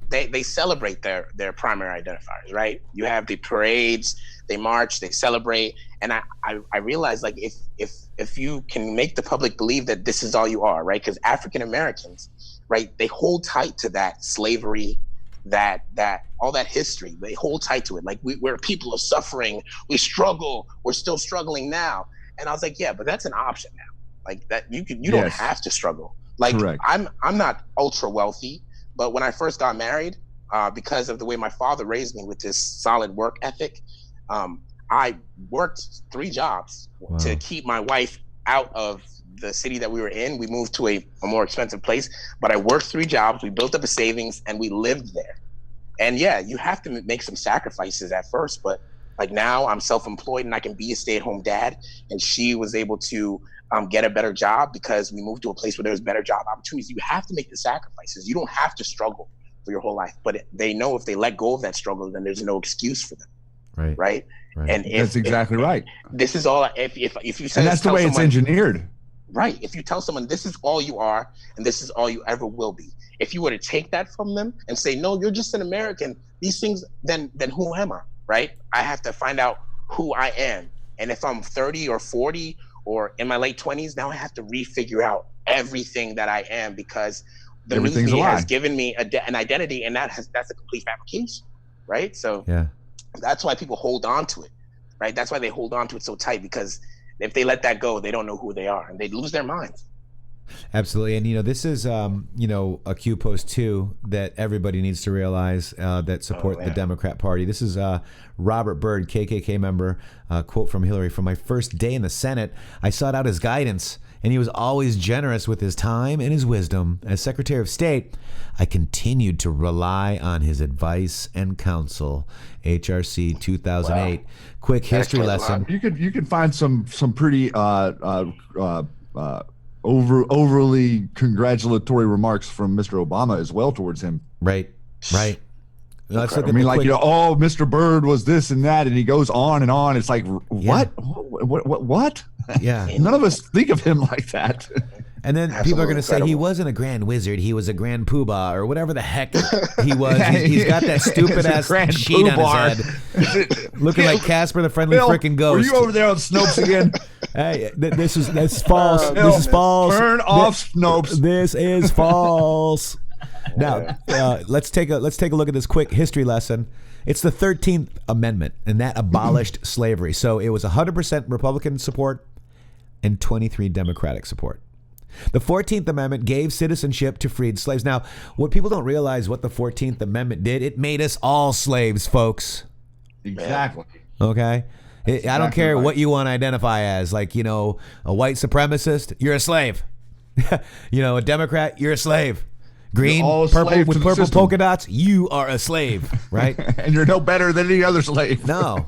they celebrate their primary identifiers, right? You have the parades, they march, they celebrate, and I realize, like, if you can make the public believe that this is all you are, right? Because African Americans, right, they hold tight to that slavery, that all that history, they hold tight to it. Like, we're people of suffering, we struggle, we're still struggling now. And I was like, yeah, but that's an option now. Like, that you don't have to struggle. Like, correct. I'm not ultra wealthy, but when I first got married, because of the way my father raised me with this solid work ethic, I worked 3 jobs to keep my wife out of the city that we were in. We moved to a more expensive place, but I worked 3 jobs. We built up a savings and we lived there. And yeah, you have to make some sacrifices at first, but like, now I'm self-employed and I can be a stay-at-home dad. And she was able to get a better job because we moved to a place where there's better job opportunities. You have to make the sacrifices. You don't have to struggle for your whole life, but they know if they let go of that struggle, then there's no excuse for them. Right. And that's exactly right. This is all. If you say, and that's the way it's engineered. Right. If you tell someone this is all you are and this is all you ever will be, if you were to take that from them and say, no, you're just an American, these things, then who am I? Right. I have to find out who I am. And if I'm 30 or 40 or in my late 20s, now I have to refigure out everything that I am, because the news media has given me an identity, and that's a complete fabrication. Right. So that's why people hold on to it. Right. That's why they hold on to it so tight, because if they let that go, they don't know who they are and they lose their minds. Absolutely. And, this is, a Q post too that everybody needs to realize that support the Democrat Party. This is Robert Byrd, KKK member, quote from Hillary: "From my first day in the Senate, I sought out his guidance, and he was always generous with his time and his wisdom. As Secretary of State, I continued to rely on his advice and counsel." HRC 2008. Wow. Quick history lesson. You could find some pretty overly congratulatory remarks from Mr. Obama as well towards him. Right. Let's look at Mr. Byrd was this and that, and he goes on and on. It's like, what? What? Yeah. None of us think of him like that. And then people are going to say he wasn't a grand wizard. He was a grand poobah or whatever the heck he was. He's got that stupid ass sheet on his head, looking like Casper the Friendly Frickin' Ghost. Were you over there on Snopes again? Hey, this is false. This is false. Turn off Snopes. This is false. Now, let's take a look at this quick history lesson. It's the 13th Amendment, and that abolished slavery. So it was 100% Republican support and 23 Democratic support. The 14th Amendment gave citizenship to freed slaves. Now, what people don't realize what the 14th Amendment did, it made us all slaves, folks. Exactly. Okay? I don't care what you want to identify as. Like, a white supremacist, you're a slave. A Democrat, you're a slave. Green, purple, with purple polka dots, you are a slave, right? And you're no better than any other slave. No,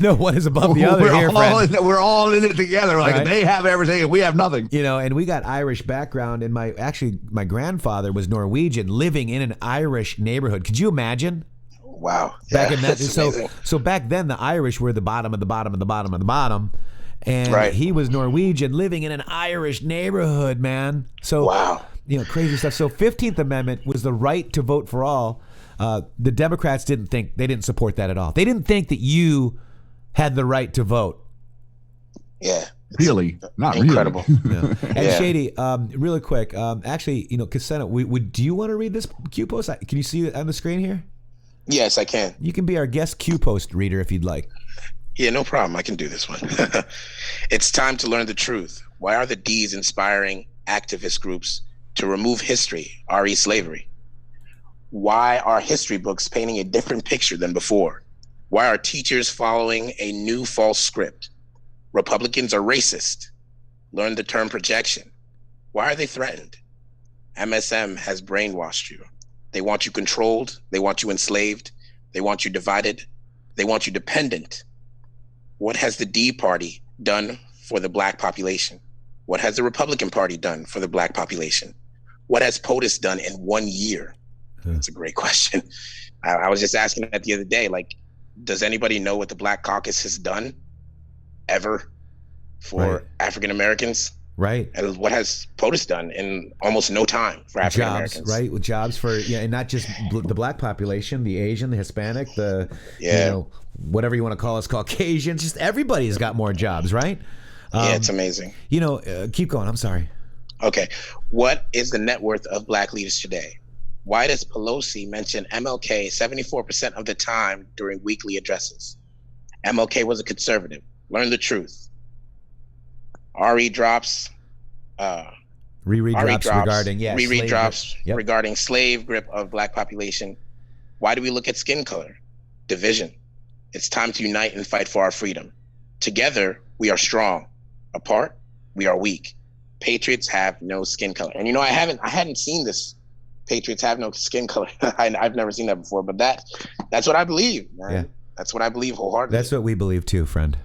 no one is above the other here, friend. We're all in it together. Like, they have everything and we have nothing. And we got Irish background. And my grandfather was Norwegian, living in an Irish neighborhood. Could you imagine? Wow. Back in that, so back then the Irish were the bottom of the bottom of the bottom of the bottom. And he was Norwegian, living in an Irish neighborhood, man. So wow. Crazy stuff. So 15th Amendment was the right to vote for all. The Democrats didn't support that at all. They didn't think that you had the right to vote. Yeah. Really? Not incredible. Really. And Shady, really quick, actually, Kasena, do you want to read this Q post? Can you see it on the screen here? Yes, I can. You can be our guest Q post reader if you'd like. Yeah, no problem. I can do this one. It's time to learn the truth. Why are the D's inspiring activist groups to remove history, re slavery? Why are history books painting a different picture than before? Why are teachers following a new false script? Republicans are racist. Learn the term projection. Why are they threatened? MSM has brainwashed you. They want you controlled. They want you enslaved. They want you divided. They want you dependent. What has the D Party done for the Black population? What has the Republican Party done for the Black population? What has POTUS done in 1 year? That's a great question. I was just asking that the other day, like, does anybody know what the Black Caucus has done ever for African Americans? Right. And what has POTUS done in almost no time for African Americans? Right, with jobs for and not just the Black population, the Asian, the Hispanic, the whatever you want to call us, Caucasians. Just everybody's got more jobs, right? It's amazing. Keep going. I'm sorry. Okay, what is the net worth of Black leaders today? Why does Pelosi mention MLK 74% of the time during weekly addresses? MLK was a conservative. Learn the truth. Riri drops regarding slave grip of Black population. Why do we look at skin color? Division. It's time to unite and fight for our freedom. Together, we are strong. Apart, we are weak. Patriots have no skin color. And I hadn't seen this. Patriots have no skin color. I've never seen that before, but that's what I believe, man. Yeah. That's what I believe wholeheartedly. That's what we believe too, friend.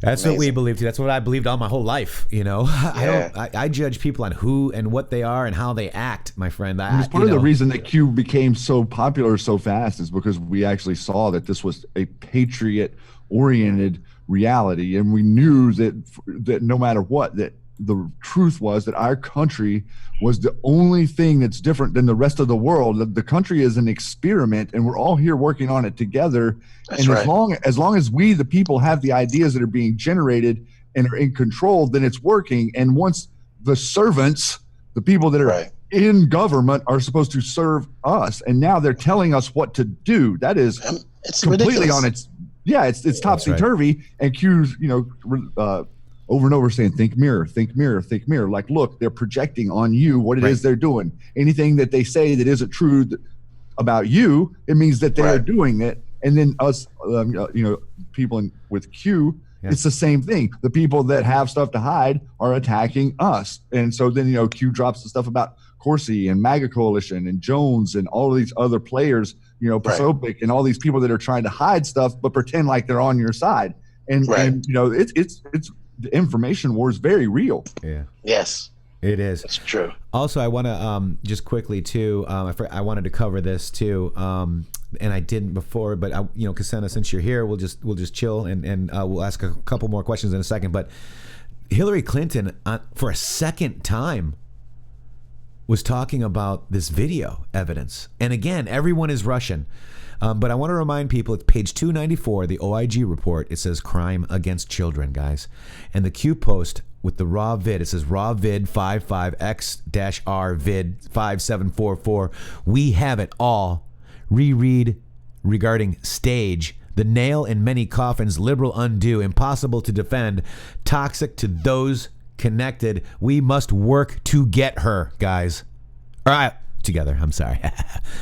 That's amazing. What we believe too. That's what I believed all my whole life. I judge people on who and what they are and how they act, my friend. It's part of the reason that Q became so popular so fast is because we actually saw that this was a patriot-oriented reality, and we knew that no matter what, that the truth was that our country was the only thing that's different than the rest of the world. The country is an experiment, and we're all here working on it together. That's and right. as long as we, the people, have the ideas that are being generated and are in control, then it's working. And once the servants, the people that are in government, are supposed to serve us, and now they're telling us what to do, that is it's completely ridiculous. on its it's topsy-turvy. Right. And Q's over and over saying, think mirror, think mirror, think mirror. Like, look, they're projecting on you what it is they're doing. Anything that they say that isn't true about you, it means that they're doing it. And then us, people with Q, it's the same thing. The people that have stuff to hide are attacking us. And so then, Q drops the stuff about Corsi and MAGA Coalition and Jones and all of these other players, Pasopic and all these people that are trying to hide stuff but pretend like they're on your side. And it's the information war is very real. Yeah. Yes. It is. It's true. Also, I want to just quickly too. I wanted to cover this too, and I didn't before. But Cassandra, since you're here, we'll just chill and we'll ask a couple more questions in a second. But Hillary Clinton, for a second time, was talking about this video evidence, and again, everyone is Russian. But I want to remind people, it's page 294, the OIG report. It says crime against children, guys. And the Q post with the raw vid, it says raw vid 55X-R vid 5744. We have it all. Reread regarding stage. The nail in many coffins, liberal undo, impossible to defend, toxic to those connected. We must work to get her, guys. All right. Together, I'm sorry,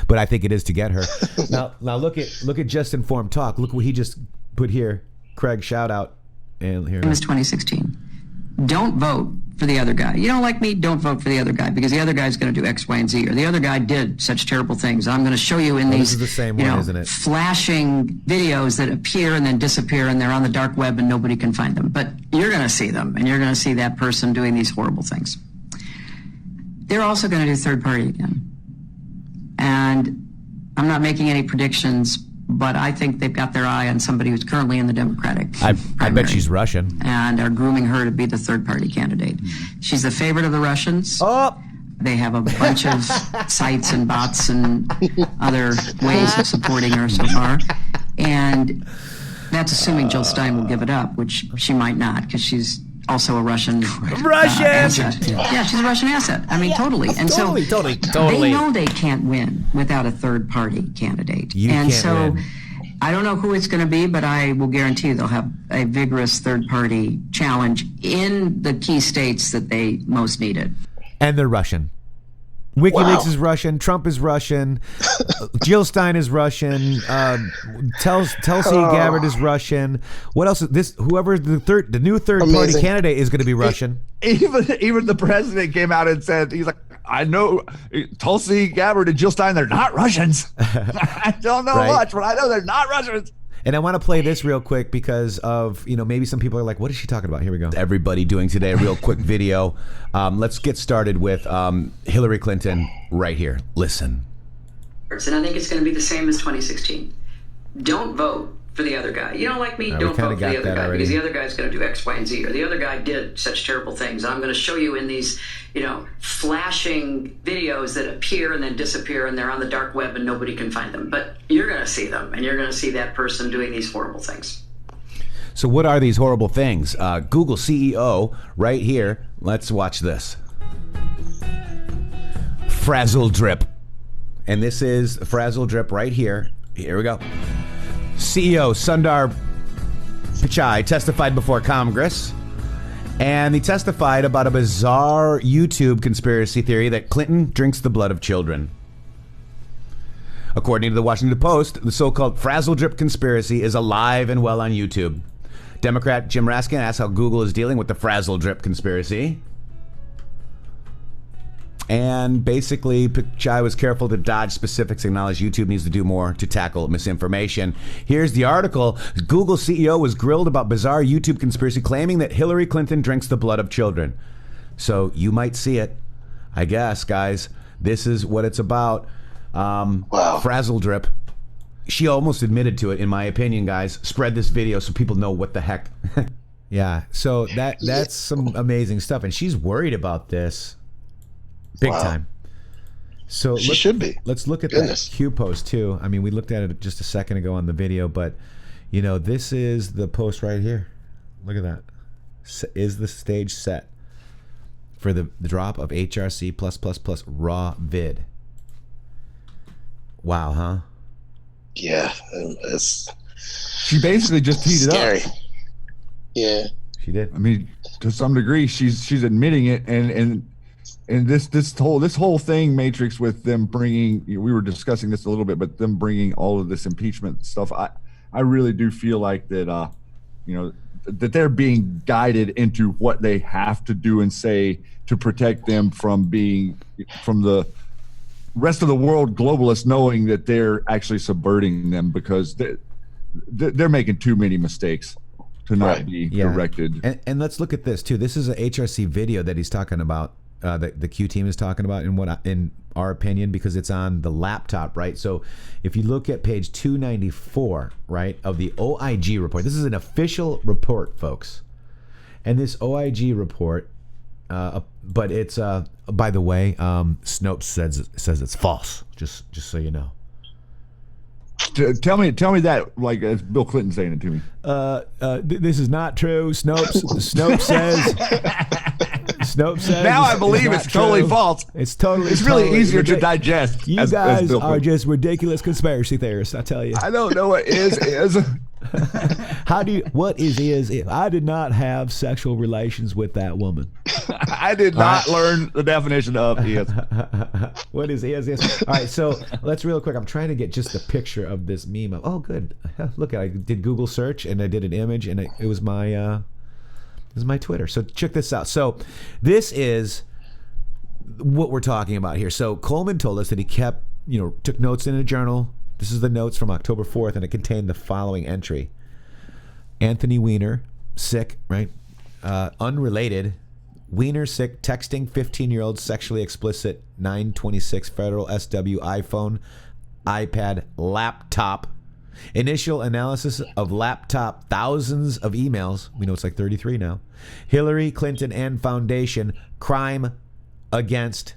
but I think it is to get her. Now look at Just Informed Talk. Look what he just put here. Craig, shout out, and here. It was 2016. Don't vote for the other guy. You don't like me? Don't vote for the other guy because the other guy's going to do X, Y, and Z, or the other guy did such terrible things. I'm going to show you in these, this is the same one, isn't it? Flashing videos that appear and then disappear, and they're on the dark web and nobody can find them. But you're going to see them, and you're going to see that person doing these horrible things. They're also going to do third party again. And I'm not making any predictions, but I think they've got their eye on somebody who's currently in the Democratic I bet she's Russian. And are grooming her to be the third party candidate. She's the favorite of the Russians. Oh! They have a bunch of sites and bots and other ways of supporting her so far. And that's assuming Jill Stein will give it up, which she might not, because she's also a Russian asset. Yeah, she's a Russian asset. I mean, totally. And totally. They know they can't win without a third party candidate. I don't know who it's going to be, but I will guarantee they'll have a vigorous third party challenge in the key states that they most need it. And they're Russian. WikiLeaks is Russian. Trump is Russian. Jill Stein is Russian. Tulsi Gabbard is Russian. What else? Whoever the new third party candidate is going to be Russian. Even the president came out and said, he's like, I know Tulsi Gabbard and Jill Stein, they're not Russians. I don't know much, but I know they're not Russians. And I want to play this real quick because of, maybe some people are like, what is she talking about? Here we go. Everybody doing today a real quick video. Let's get started with Hillary Clinton right here. Listen. And I think it's going to be the same as 2016. Don't vote for the other guy. You don't like me, don't vote for the other guy already. Because the other guy's going to do X, Y, and Z. Or the other guy did such terrible things. I'm going to show you in these, flashing videos that appear and then disappear, and they're on the dark web and nobody can find them. But you're going to see them, and you're going to see that person doing these horrible things. So what are these horrible things? Google CEO right here. Let's watch this. Frazzle drip. And this is Frazzle drip right here. Here we go. CEO Sundar Pichai testified before Congress, and he testified about a bizarre YouTube conspiracy theory that Clinton drinks the blood of children. According to the Washington Post, the so-called Frazzle drip conspiracy is alive and well on YouTube. Democrat Jim Raskin asked how Google is dealing with the Frazzle drip conspiracy. And basically, Pichai was careful to dodge specifics, acknowledge YouTube needs to do more to tackle misinformation. Here's the article. Google CEO was grilled about bizarre YouTube conspiracy claiming that Hillary Clinton drinks the blood of children. So you might see it, I guess, guys. This is what it's about. Wow. Frazzle drip. She almost admitted to it, in my opinion, guys. Spread this video so people know what the heck. Yeah, so that's some amazing stuff. And she's worried about this. Big time. So she should be. Let's look at that Q post too. I mean, we looked at it just a second ago on the video, but this is the post right here. Look at that. Is the stage set for the drop of HRC+++ raw vid? Wow, huh? Yeah, it's. She basically just teed it up. Yeah, she did. I mean, to some degree, she's admitting it, and this whole thing, Matrixxx, with them bringing, we were discussing this a little bit, but them bringing all of this impeachment stuff, I really do feel like that, that they're being guided into what they have to do and say to protect them from the rest of the world globalists knowing that they're actually subverting them, because they're making too many mistakes to not be directed. And let's look at this too. This is an HRC video that he's talking about. The Q team is talking about, in our opinion, because it's on the laptop, right? So if you look at page 294, right, of the OIG report, this is an official report, folks. And this OIG report, but it's, by the way, Snopes says it's false, just so you know. Tell me that like as Bill Clinton saying it to me. This is not true. Snopes says. Now I believe it's totally false. It's totally. It's really easier to digest. You guys are just ridiculous conspiracy theorists. I tell you. I don't know what is. What is if I did not have sexual relations with that woman? I did not learn the definition of is. What is? All right, so let's real quick. I'm trying to get just a picture of this meme. Oh, good. Look, I did Google search and I did an image, and it was my Twitter. So check this out. So this is what we're talking about here. So Coleman told us that he kept, took notes in a journal. This is the notes from October 4th, and it contained the following entry. Anthony Weiner, sick, right? Unrelated. Weiner sick, texting 15-year-old sexually explicit 926 Federal SW iPhone, iPad, laptop. Initial analysis of laptop, thousands of emails. We know it's like 33 now. Hillary Clinton and Foundation, crime against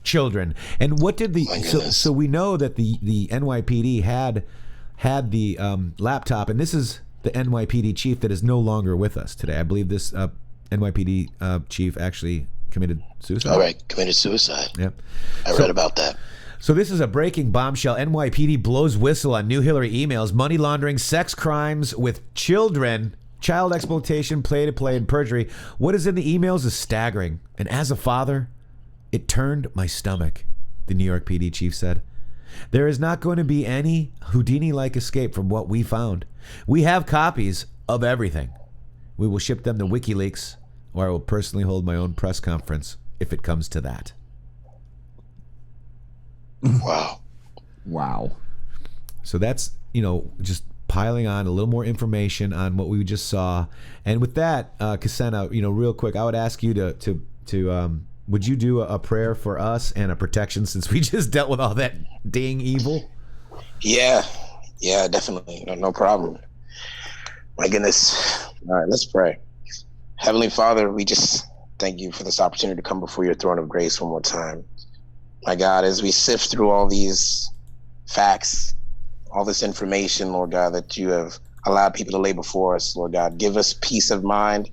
children. And what did so we know that the NYPD had the laptop, and this is the NYPD chief that is no longer with us today. I believe this NYPD chief actually committed suicide. All right, committed suicide. Yep. I read about that. So this is a breaking bombshell. NYPD blows whistle on new Hillary emails, money laundering, sex crimes with children, child exploitation, play-to-play, and perjury. What is in the emails is staggering. And as a father, it turned my stomach, the New York PD chief said. There is not going to be any Houdini-like escape from what we found. We have copies of everything. We will ship them to WikiLeaks, or I will personally hold my own press conference if it comes to that. Wow. Wow. So that's, just piling on a little more information on what we just saw. And with that, Kasena, real quick, I would ask you to would you do a prayer for us and a protection, since we just dealt with all that dang evil? Yeah, definitely. No problem. My goodness. All right, let's pray. Heavenly Father, we just thank you for this opportunity to come before your throne of grace one more time. My God, as we sift through all these facts, all this information, Lord God, that you have allowed people to lay before us, Lord God, give us peace of mind,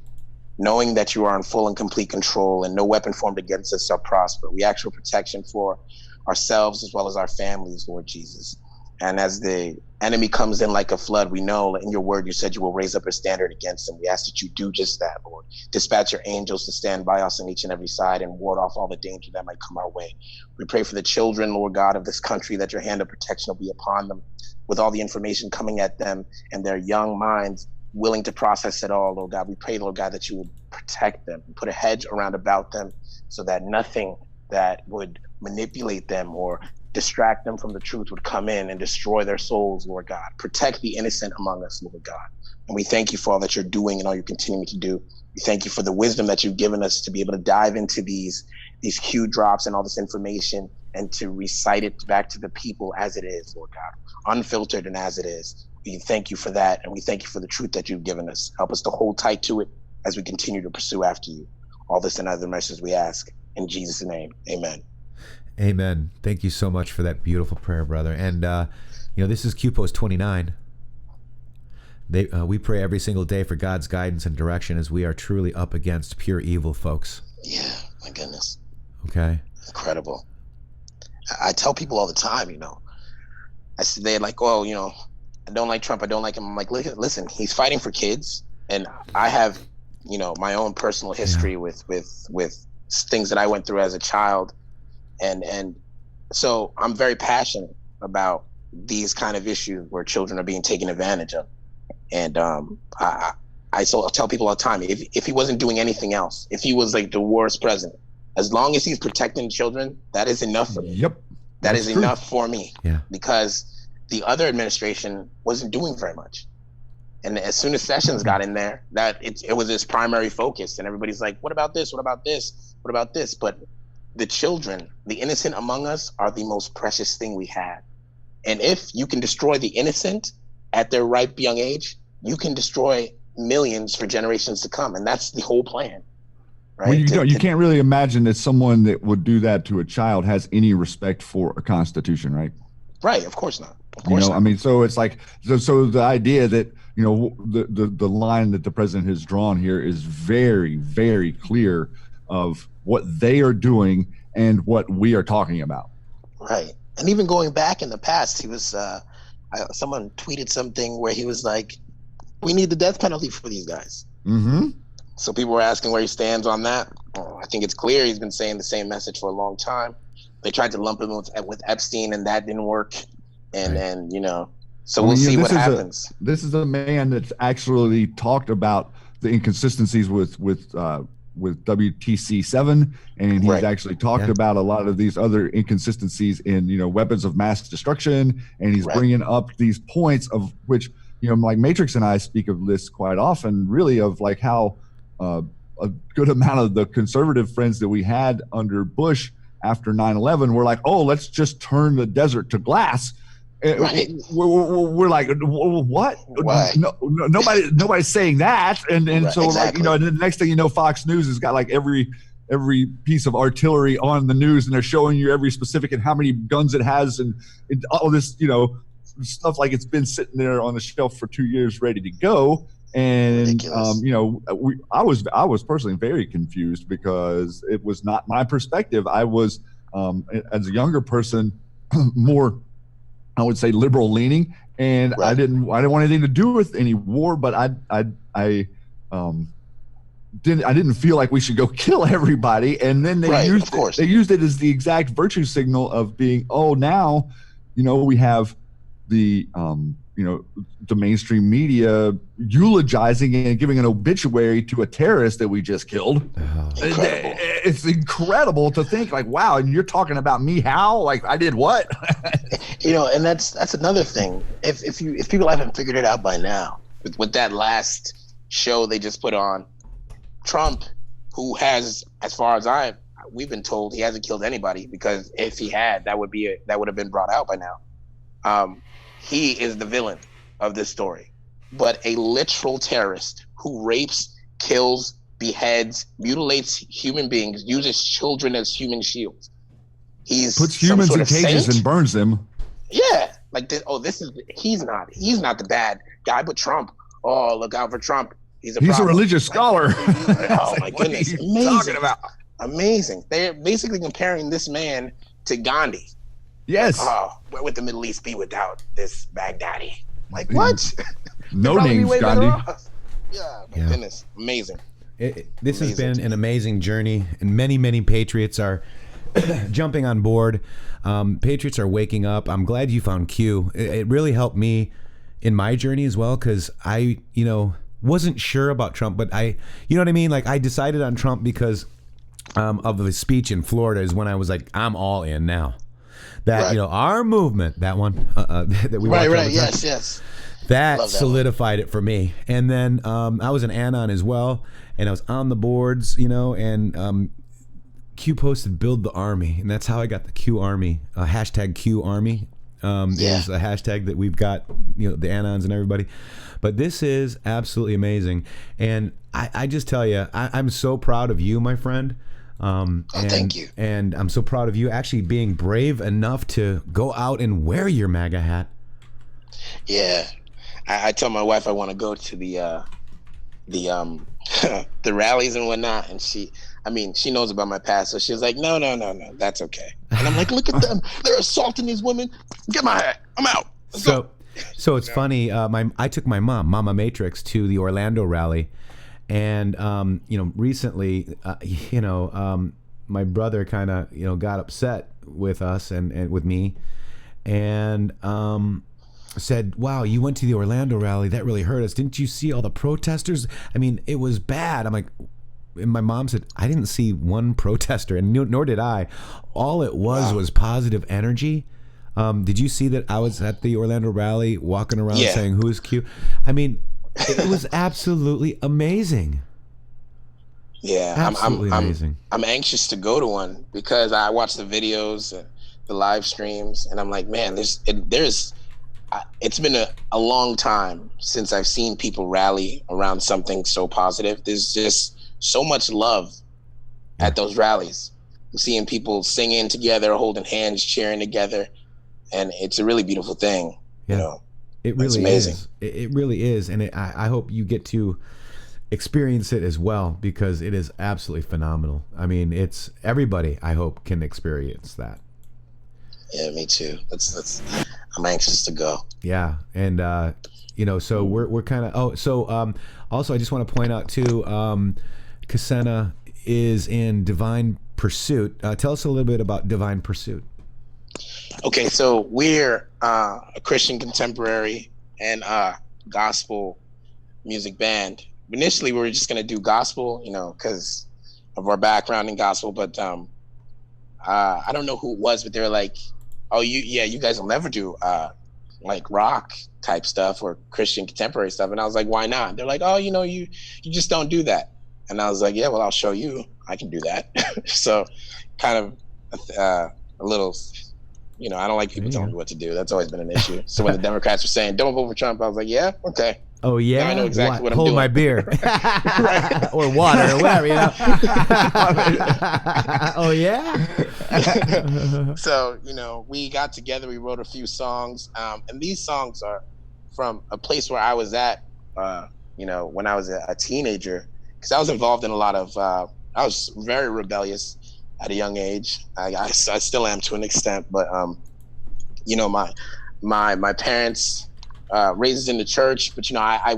knowing that you are in full and complete control and no weapon formed against us shall prosper. We ask for protection for ourselves as well as our families, Lord Jesus. And as the enemy comes in like a flood, we know in your word you said you will raise up a standard against him. We ask that you do just that, Lord. Dispatch your angels to stand by us on each and every side and ward off all the danger that might come our way. We pray for the children, Lord God, of this country, that your hand of protection will be upon them with all the information coming at them and their young minds willing to process it all, Lord God. We pray, Lord God, that you would protect them and put a hedge around about them so that nothing that would manipulate them or distract them from the truth would come in and destroy their souls, Lord God. Protect the innocent among us, Lord God. And we thank you for all that you're doing and all you're continuing to do. We thank you for the wisdom that you've given us to be able to dive into these cue drops and all this information and to recite it back to the people as it is, Lord God, unfiltered and as it is. We thank you for that, and we thank you for the truth that you've given us. Help us to hold tight to it as we continue to pursue after you. All this and other messages we ask in Jesus' name. Amen. Amen. Thank you so much for that beautiful prayer, brother. And this is Q Post 29. We pray every single day for God's guidance and direction, as we are truly up against pure evil, folks. Yeah, my goodness. Okay. Incredible. I tell people all the time, they're like, oh, I don't like Trump. I don't like him. I'm like, listen, he's fighting for kids. And I have, my own personal history with things that I went through as a child. And so I'm very passionate about these kind of issues where children are being taken advantage of. And I tell people all the time, if he wasn't doing anything else, if he was like the worst president, as long as he's protecting children, that is enough for me. Yep. That is true. Enough for me. Yeah. Because the other administration wasn't doing very much. And as soon as Sessions got in there, that it was his primary focus. And everybody's like, what about this? What about this? What about this? But the children, the innocent among us, are the most precious thing we have. And if you can destroy the innocent at their ripe young age, you can destroy millions for generations to come. And that's the whole plan. Right? Well, you can't really imagine that someone that would do that to a child has any respect for a constitution, right? Right. Of course not. Of course not. I mean, so it's like, so the idea that, the line that the president has drawn here is very, very clear of what they are doing and what we are talking about. Right. And even going back in the past, he was, someone tweeted something where he was like, we need the death penalty for these guys. Mm-hmm. So people were asking where he stands on that. I think it's clear he's been saying the same message for a long time. They tried to lump him with Epstein, and that didn't work. And so we'll see what happens. This is a man that's actually talked about the inconsistencies with WTC 7, and he's actually talked about a lot of these other inconsistencies in weapons of mass destruction, and he's bringing up these points of which like Matrixxx and I speak of this quite often, really, of like how a good amount of the conservative friends that we had under Bush after 9/11 were like, oh, let's just turn the desert to glass. Right. We're like, what? Why? No, nobody's saying that. And so exactly. like, and the next thing you know, Fox News has got like every piece of artillery on the news, and they're showing you every specific and how many guns it has, and all this, stuff like it's been sitting there on the shelf for 2 years ready to go. And I was personally very confused because it was not my perspective. I was as a younger person more, I would say, liberal leaning, and I didn't want anything to do with any war, but I didn't feel like we should go kill everybody. And then they used it as the exact virtue signal of being, oh, now we have the the mainstream media eulogizing and giving an obituary to a terrorist that we just killed. Incredible. It's incredible to think like, wow, and you're talking about me? How? Like, I did what? And that's another thing. If people haven't figured it out by now, with that last show they just put on, Trump, who has, as far as we've been told, he hasn't killed anybody, because if he had, that would have been brought out by now. He is the villain of this story, but a literal terrorist who rapes, kills, beheads, mutilates human beings, uses children as human shields. He's puts humans in cages saint? And burns them. Yeah, like this. Oh, he's not the bad guy, but Trump. Oh, look out for Trump. He's a religious scholar. Oh my goodness, amazing! Talking about? Amazing. They're basically comparing this man to Gandhi. Yes. Oh, where would the Middle East be without this Baghdadi? Like, what? No names, Gandhi. Yeah, my goodness. Amazing. This has been an amazing journey, and many, many Patriots are jumping on board. Patriots are waking up. I'm glad you found Q. It really helped me in my journey as well, because I, wasn't sure about Trump, but you know what I mean? Like, I decided on Trump because of his speech in Florida is when I was like, I'm all in now. That, our movement, that one that we watched all the time, yes. That solidified it for me. And then I was an anon as well, and I was on the boards, and Q posted "Build the Army," and that's how I got the Q Army. Hashtag Q Army is a hashtag that we've got, the anons and everybody. But this is absolutely amazing, and I just tell you, I'm so proud of you, my friend. Thank you. And I'm so proud of you actually being brave enough to go out and wear your MAGA hat. Yeah, I tell my wife I want to go to the the rallies and whatnot, and she knows about my past, so she's like, no, that's okay. And I'm like, look at them, they're assaulting these women. Get my hat, I'm out. So it's funny. I took my mom, Mama Matrixxx, to the Orlando rally. And, recently, my brother kind of, got upset with us and with me, and said, wow, you went to the Orlando rally. That really hurt us. Didn't you see all the protesters? I mean, it was bad. I'm like, and my mom said, I didn't see one protester, and nor did I. All it was positive energy. Did you see that I was at the Orlando rally walking around saying, who's Q? I mean, it was absolutely amazing. Yeah, absolutely amazing. I'm anxious to go to one because I watch the videos, the live streams, and I'm like, man, it's been a long time since I've seen people rally around something so positive. There's just so much love at those rallies. I'm seeing people singing together, holding hands, cheering together, and it's a really beautiful thing. It really is. It really is, and I hope you get to experience it as well, because it is absolutely phenomenal. I mean, it's everybody, I hope, can experience that. Yeah, me too. I'm anxious to go. Yeah, and so we're kind of. Also, I just want to point out too, Kasena is in Divine Pursuit. Tell us a little bit about Divine Pursuit. Okay, so we're a Christian contemporary and gospel music band. Initially, we were just gonna do gospel, because of our background in gospel. But I don't know who it was, but they were like, "Oh, you guys will never do like rock type stuff or Christian contemporary stuff." And I was like, "Why not?" They're like, "Oh, you just don't do that." And I was like, "Yeah, well, I'll show you. I can do that." So, kind of a little. I don't like people telling me what to do. That's always been an issue. So when the Democrats were saying, "Don't vote for Trump," I was like, "Yeah, okay." Oh yeah, now I know exactly what I'm hold doing. my beer, or water, or whatever, Oh yeah. So we got together. We wrote a few songs, and these songs are from a place where I was at, when I was a teenager, because I was involved in a lot of. I was very rebellious at a young age. I still am to an extent, but my parents raised in the church, but I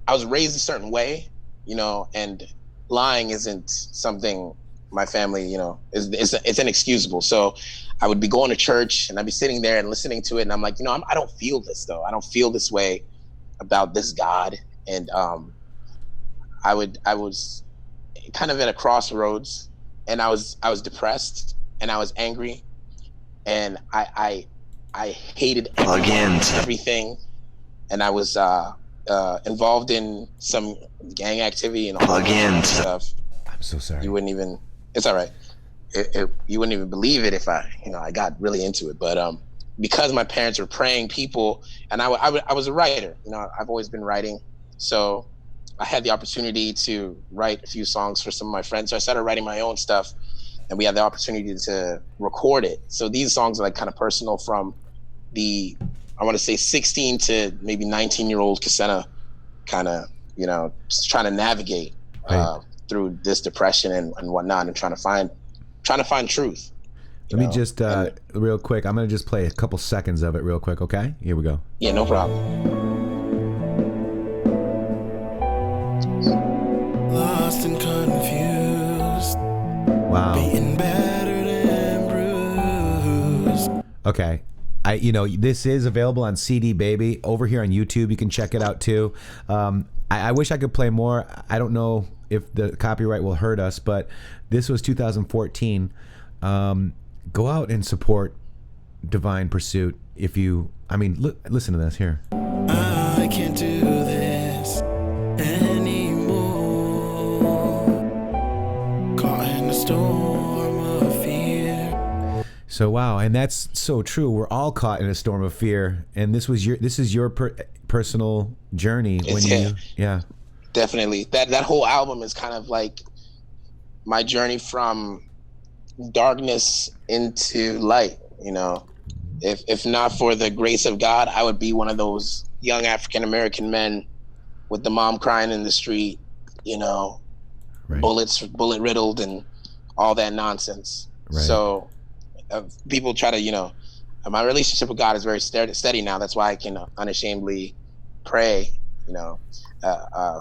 was raised a certain way, and lying isn't something my family, you know, it's inexcusable. So I would be going to church and I'd be sitting there and listening to it, and I'm like, you know, I don't feel this though. I don't feel this way about this God. And I was kind of at a crossroads, and I was depressed and I was angry, and I hated everything, and I was involved in some gang activity and all that stuff. I'm so sorry. You wouldn't even. It's all right. You wouldn't even believe it if I got really into it. But because my parents were praying people, and I was a writer. You know, I've always been writing, so I had the opportunity to write a few songs for some of my friends. So I started writing my own stuff, and we had the opportunity to record it. So these songs are like kind of personal from the, I want to say 16 to maybe 19-year-old Kasena, kind of, you know, just trying to navigate through this depression and whatnot, and trying to find truth. Let me just real quick. I'm gonna just play a couple seconds of it real quick. Okay, here we go. Yeah, no problem. Lost and confused. Wow. Being battered and bruised. Okay. This is available on CD Baby over here on YouTube. You can check it out too. I wish I could play more. I don't know if the copyright will hurt us, but this was 2014. Go out and support Divine Pursuit. Listen to this here. I can't do this anymore. Caught in a storm of fear. So wow, and that's so true. We're all caught in a storm of fear, and this is your personal journey Definitely. That whole album is kind of like my journey from darkness into light. You know, if not for the grace of God, I would be one of those young African American men with the mom crying in the street, you know, bullet riddled and all that nonsense. Right. So people try to, you know, my relationship with God is very steady now. That's why I can unashamedly pray, you know,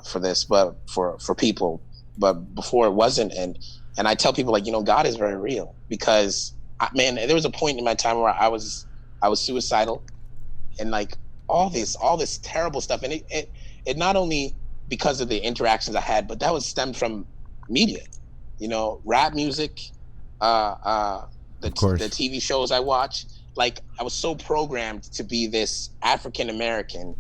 for this, but for people. But before it wasn't, and I tell people, like, you know, God is very real, because there was a point in my time where I was suicidal, and like all this terrible stuff, and it not only because of the interactions I had, but that was stemmed from media, you know, rap music, the TV shows I watch. Like, I was so programmed to be this African American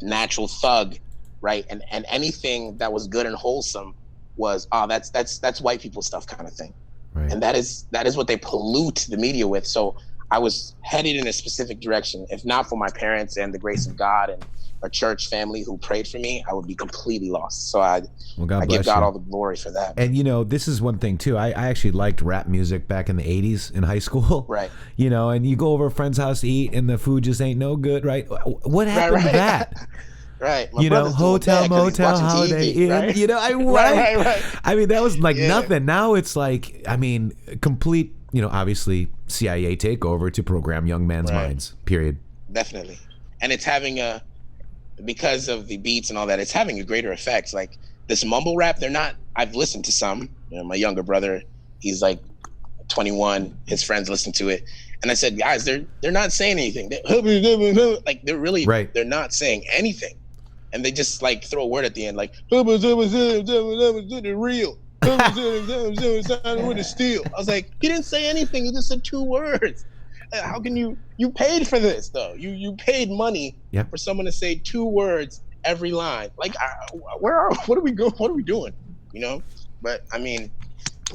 natural thug, right? And anything that was good and wholesome was, that's white people stuff, kind of thing. Right. And that is what they pollute the media with. So I was headed in a specific direction. If not for my parents and the grace of God and a church family who prayed for me, I would be completely lost. So I give God all the glory for that. And you know, this is one thing too. I actually liked rap music back in the 80s in high school. Right. You know, and you go over a friend's house to eat and the food just ain't no good, right? What happened to that? Right. You know, hotel, motel, Holiday Inn. Right? You know, right. I mean, that was like nothing. Now it's like, I mean, complete, you know, obviously CIA takeover to program young men's minds, period. Definitely. And it's having because of the beats and all that, it's having a greater effect. Like this mumble rap, I've listened to some, you know, my younger brother, he's like 21, his friends listen to it. And I said, guys, they're not saying anything. They're not saying anything. And they just like throw a word at the end, like, real. With a steal. I was like, he didn't say anything. He just said 2 words. How can you paid for this though? You paid money for someone to say 2 words every line. Like, what are we doing? You know? But I mean,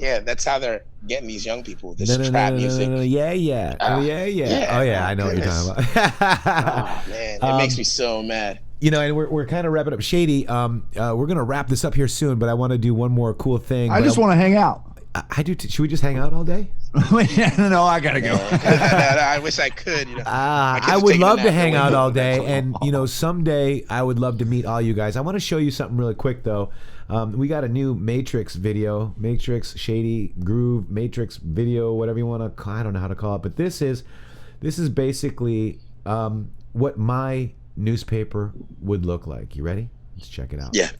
yeah, that's how they're getting these young people. This trap music. Yeah. Oh yeah, I know what you're talking about. Oh man, it makes me so mad. You know, and we're kind of wrapping up. Shady, we're gonna wrap this up here soon, but I want to do one more cool thing. I just want to hang out. I do. Should we just hang out all day? No, I gotta go. I wish I could. You know, I would love to hang out all day, and you know, someday I would love to meet all you guys. I want to show you something really quick though. We got a new Matrixxx video, Matrixxx, Shady, Grooove, Matrixxx video, whatever you want to call. I don't know how to call it, but this is basically what my newspaper would look like. You ready? Let's check it out. Yeah.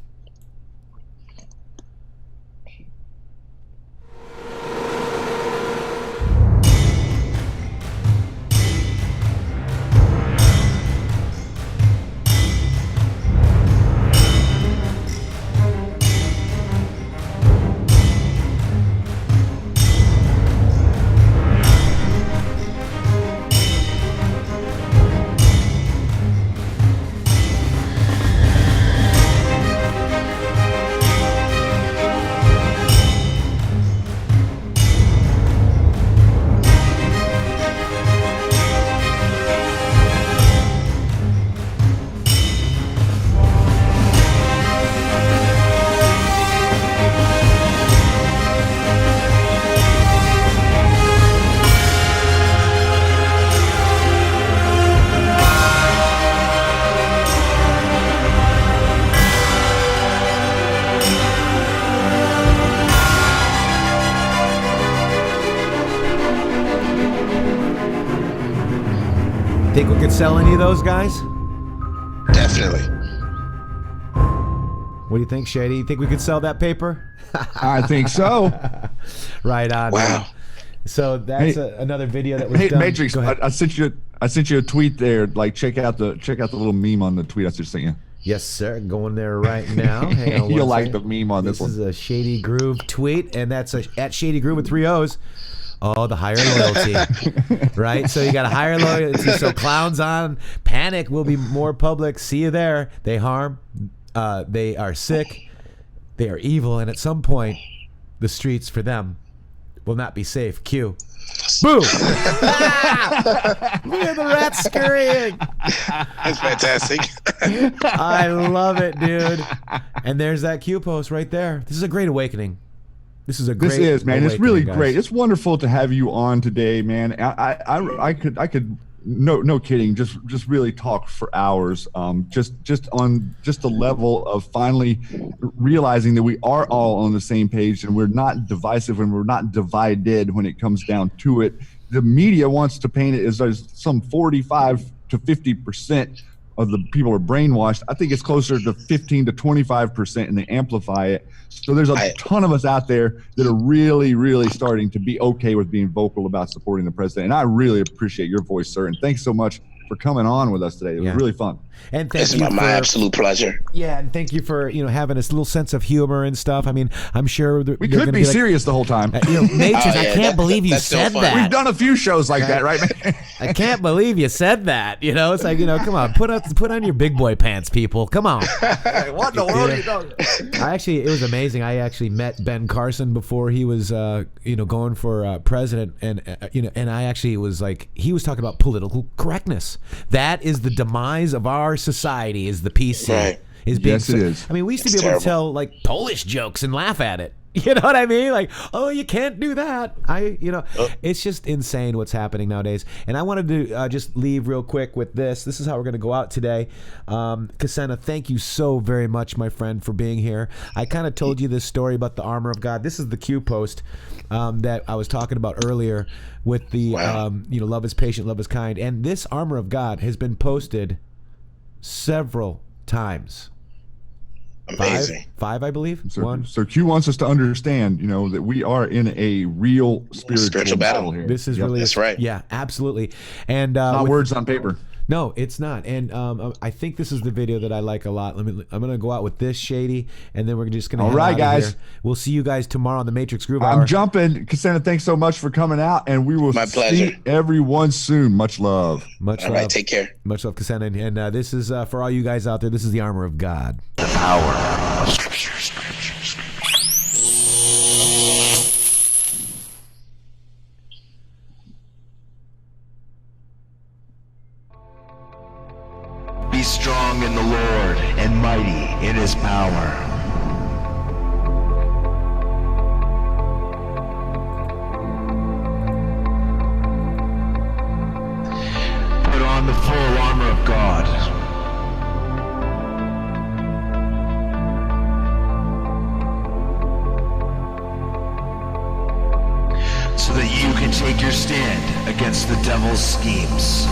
Think we could sell any of those guys? Definitely. What do you think, Shady? You think we could sell that paper? I think so. Right on. Wow. Man. So that's another video that was done. Matrixxx, I sent you a tweet there. Like check out the little meme on the tweet I just sent you. Yes, sir. Going there right now. Hang on. You'll like the meme on this one. This is a Shady Grooove tweet, and that's at Shady Grooove with 3 O's. Oh, the higher loyalty, right? So you got a higher loyalty. So clowns on panic will be more public. See you there. They harm. They are sick. They are evil, and at some point, the streets for them will not be safe. Cue. Boo! Look at the rats scurrying. That's fantastic. I love it, dude. And there's that cue post right there. This is a great awakening. This is, man. It's really great. It's wonderful to have you on today, man. I could no kidding, just really talk for hours. Just on the level of finally realizing that we are all on the same page and we're not divisive and we're not divided when it comes down to it. The media wants to paint it as some 45 to 50% of the people are brainwashed. I think it's closer to 15 to 25%, and they amplify it. So there's a ton of us out there that are really, really starting to be okay with being vocal about supporting the president. And I really appreciate your voice, sir. And thanks so much for coming on with us today. It was really fun. And thank It's you my absolute pleasure. Yeah, and thank you for having this little sense of humor and stuff. I mean, I'm sure we could be serious the whole time. Matrixxx, I can't believe you said that. We've done a few shows like that, right, man? I can't believe you said that. It's like, come on, put on your big boy pants, people. Come on. What in the world are you doing? It was amazing. I actually met Ben Carson before he was, going for president, and I actually was like, he was talking about political correctness. That is the demise of our society. Is the PC. Right. It is. I mean, we used to be able to tell like Polish jokes and laugh at it. You know what I mean? Like, oh, you can't do that. It's just insane what's happening nowadays. And I wanted to just leave real quick with this. This is how we're going to go out today. Kasena, thank you so very much, my friend, for being here. I kind of told you this story about the armor of God. This is the Q post that I was talking about earlier with the, love is patient, love is kind. And this armor of God has been posted several times. Amazing. Five, I believe. So Q wants us to understand, that we are in a real spiritual battle here. This is really that's right. Yeah, absolutely. And not words on paper. No, it's not. And I think this is the video that I like a lot. I'm gonna go out with this, Shady, and then we're just gonna. All right, guys. Here. We'll see you guys tomorrow on the Matrixxx Groove Hour. I'm jumping. Kasena, thanks so much for coming out, and we will see everyone soon. Much love. Much love. All right, take care. Much love, Kasena. And this is for all you guys out there. This is the armor of God. The power of Scripture. Be strong in the Lord and mighty in his power. Put on the full armor of God. So that you can take your stand against the devil's schemes.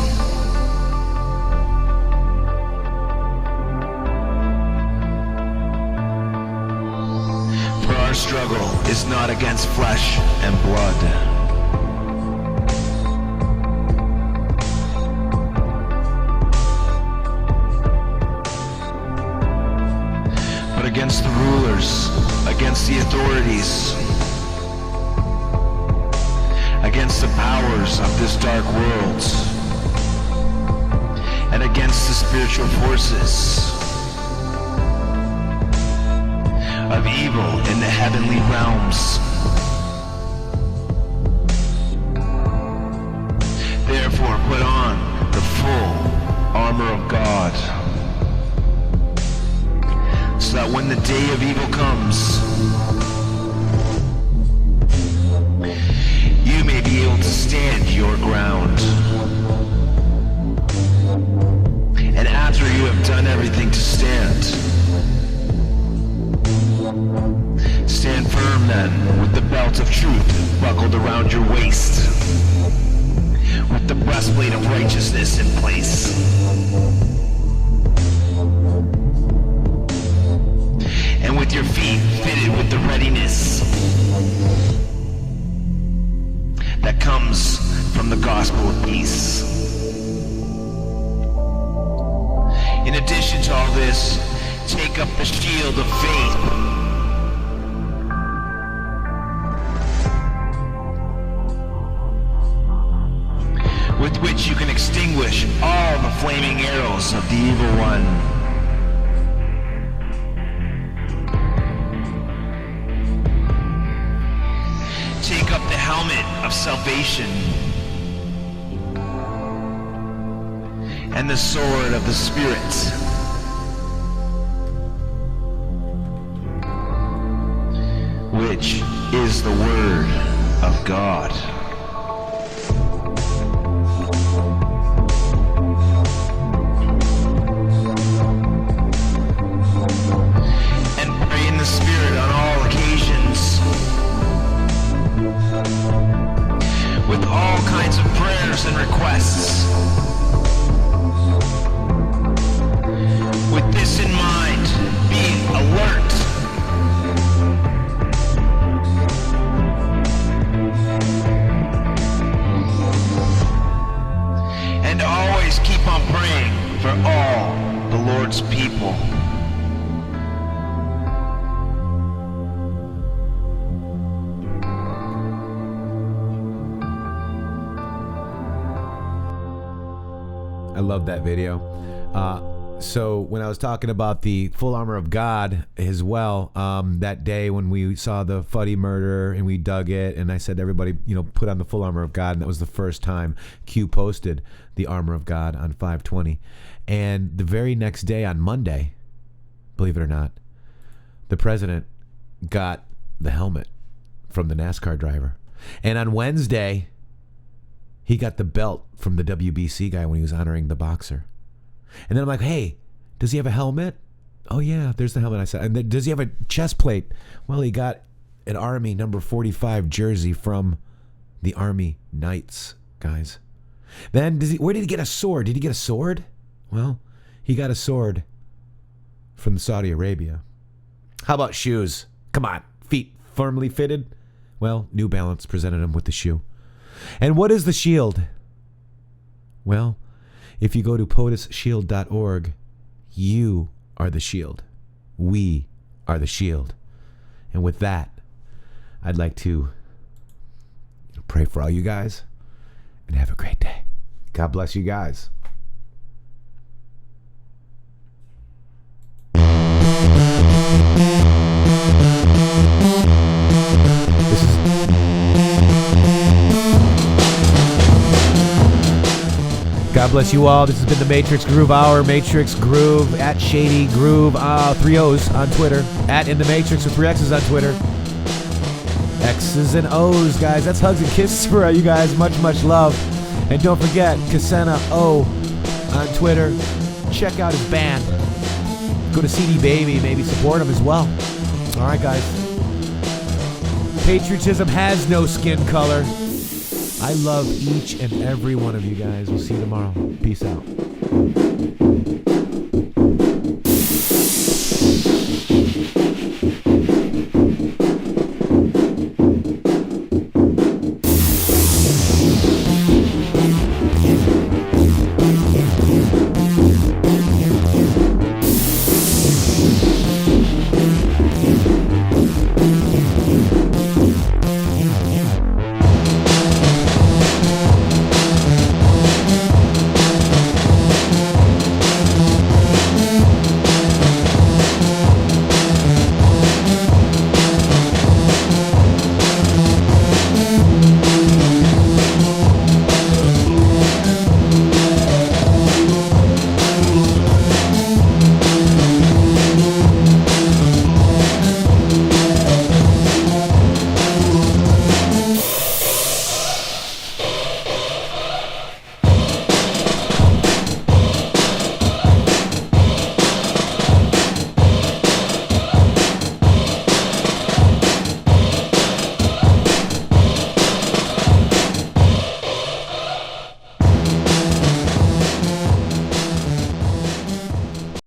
Our struggle is not against flesh and blood, but against the rulers, against the authorities, against the powers of this dark world, and against the spiritual forces of evil in the heavenly realms. Therefore, put on the full armor of God, so that when the day of evil comes, you may be able to stand your ground. And after you have done everything to stand, stand firm then, with the belt of truth buckled around your waist. with the breastplate of righteousness in place. And with your feet fitted with the readiness that comes from the gospel of peace. In addition to all this, take up the shield of faith, with which you can extinguish all the flaming arrows of the evil one. Take up the helmet of salvation and the sword of the Spirit, which is the Word of God. And pray in the Spirit on all occasions, with all kinds of prayers and requests. With this in mind, be alert. And always keep on praying for all the Lord's people. I love that video. So when I was talking about the full armor of God as well, that day when we saw the Fuddy murder and we dug it, and I said everybody, put on the full armor of God, and that was the first time Q posted the armor of God on 520. And the very next day on Monday, believe it or not, the president got the helmet from the NASCAR driver. And on Wednesday, he got the belt from the WBC guy when he was honoring the boxer. And then I'm like, hey, does he have a helmet? Oh, yeah, there's the helmet. I said, and then, does he have a chest plate? Well, he got an Army number 45 jersey from the Army Knights, guys. Then, where did he get a sword? Did he get a sword? Well, he got a sword from Saudi Arabia. How about shoes? Come on, feet firmly fitted? Well, New Balance presented him with the shoe. And what is the shield? Well, if you go to POTUSShield.org, you are the shield. We are the shield. And with that, I'd like to pray for all you guys and have a great day. God bless you guys. God bless you all. This has been the Matrixxx Groove Hour. Matrixxx Groove at Shady Groove. 3 O's on Twitter. At In the Matrixxx with 3 X's on Twitter. X's and O's, guys. That's hugs and kisses for you guys. Much, much love. And don't forget, Kasena O on Twitter. Check out his band. Go to CD Baby. Maybe support him as well. All right, guys. Patriotism has no skin color. I love each and every one of you guys. We'll see you tomorrow. Peace out.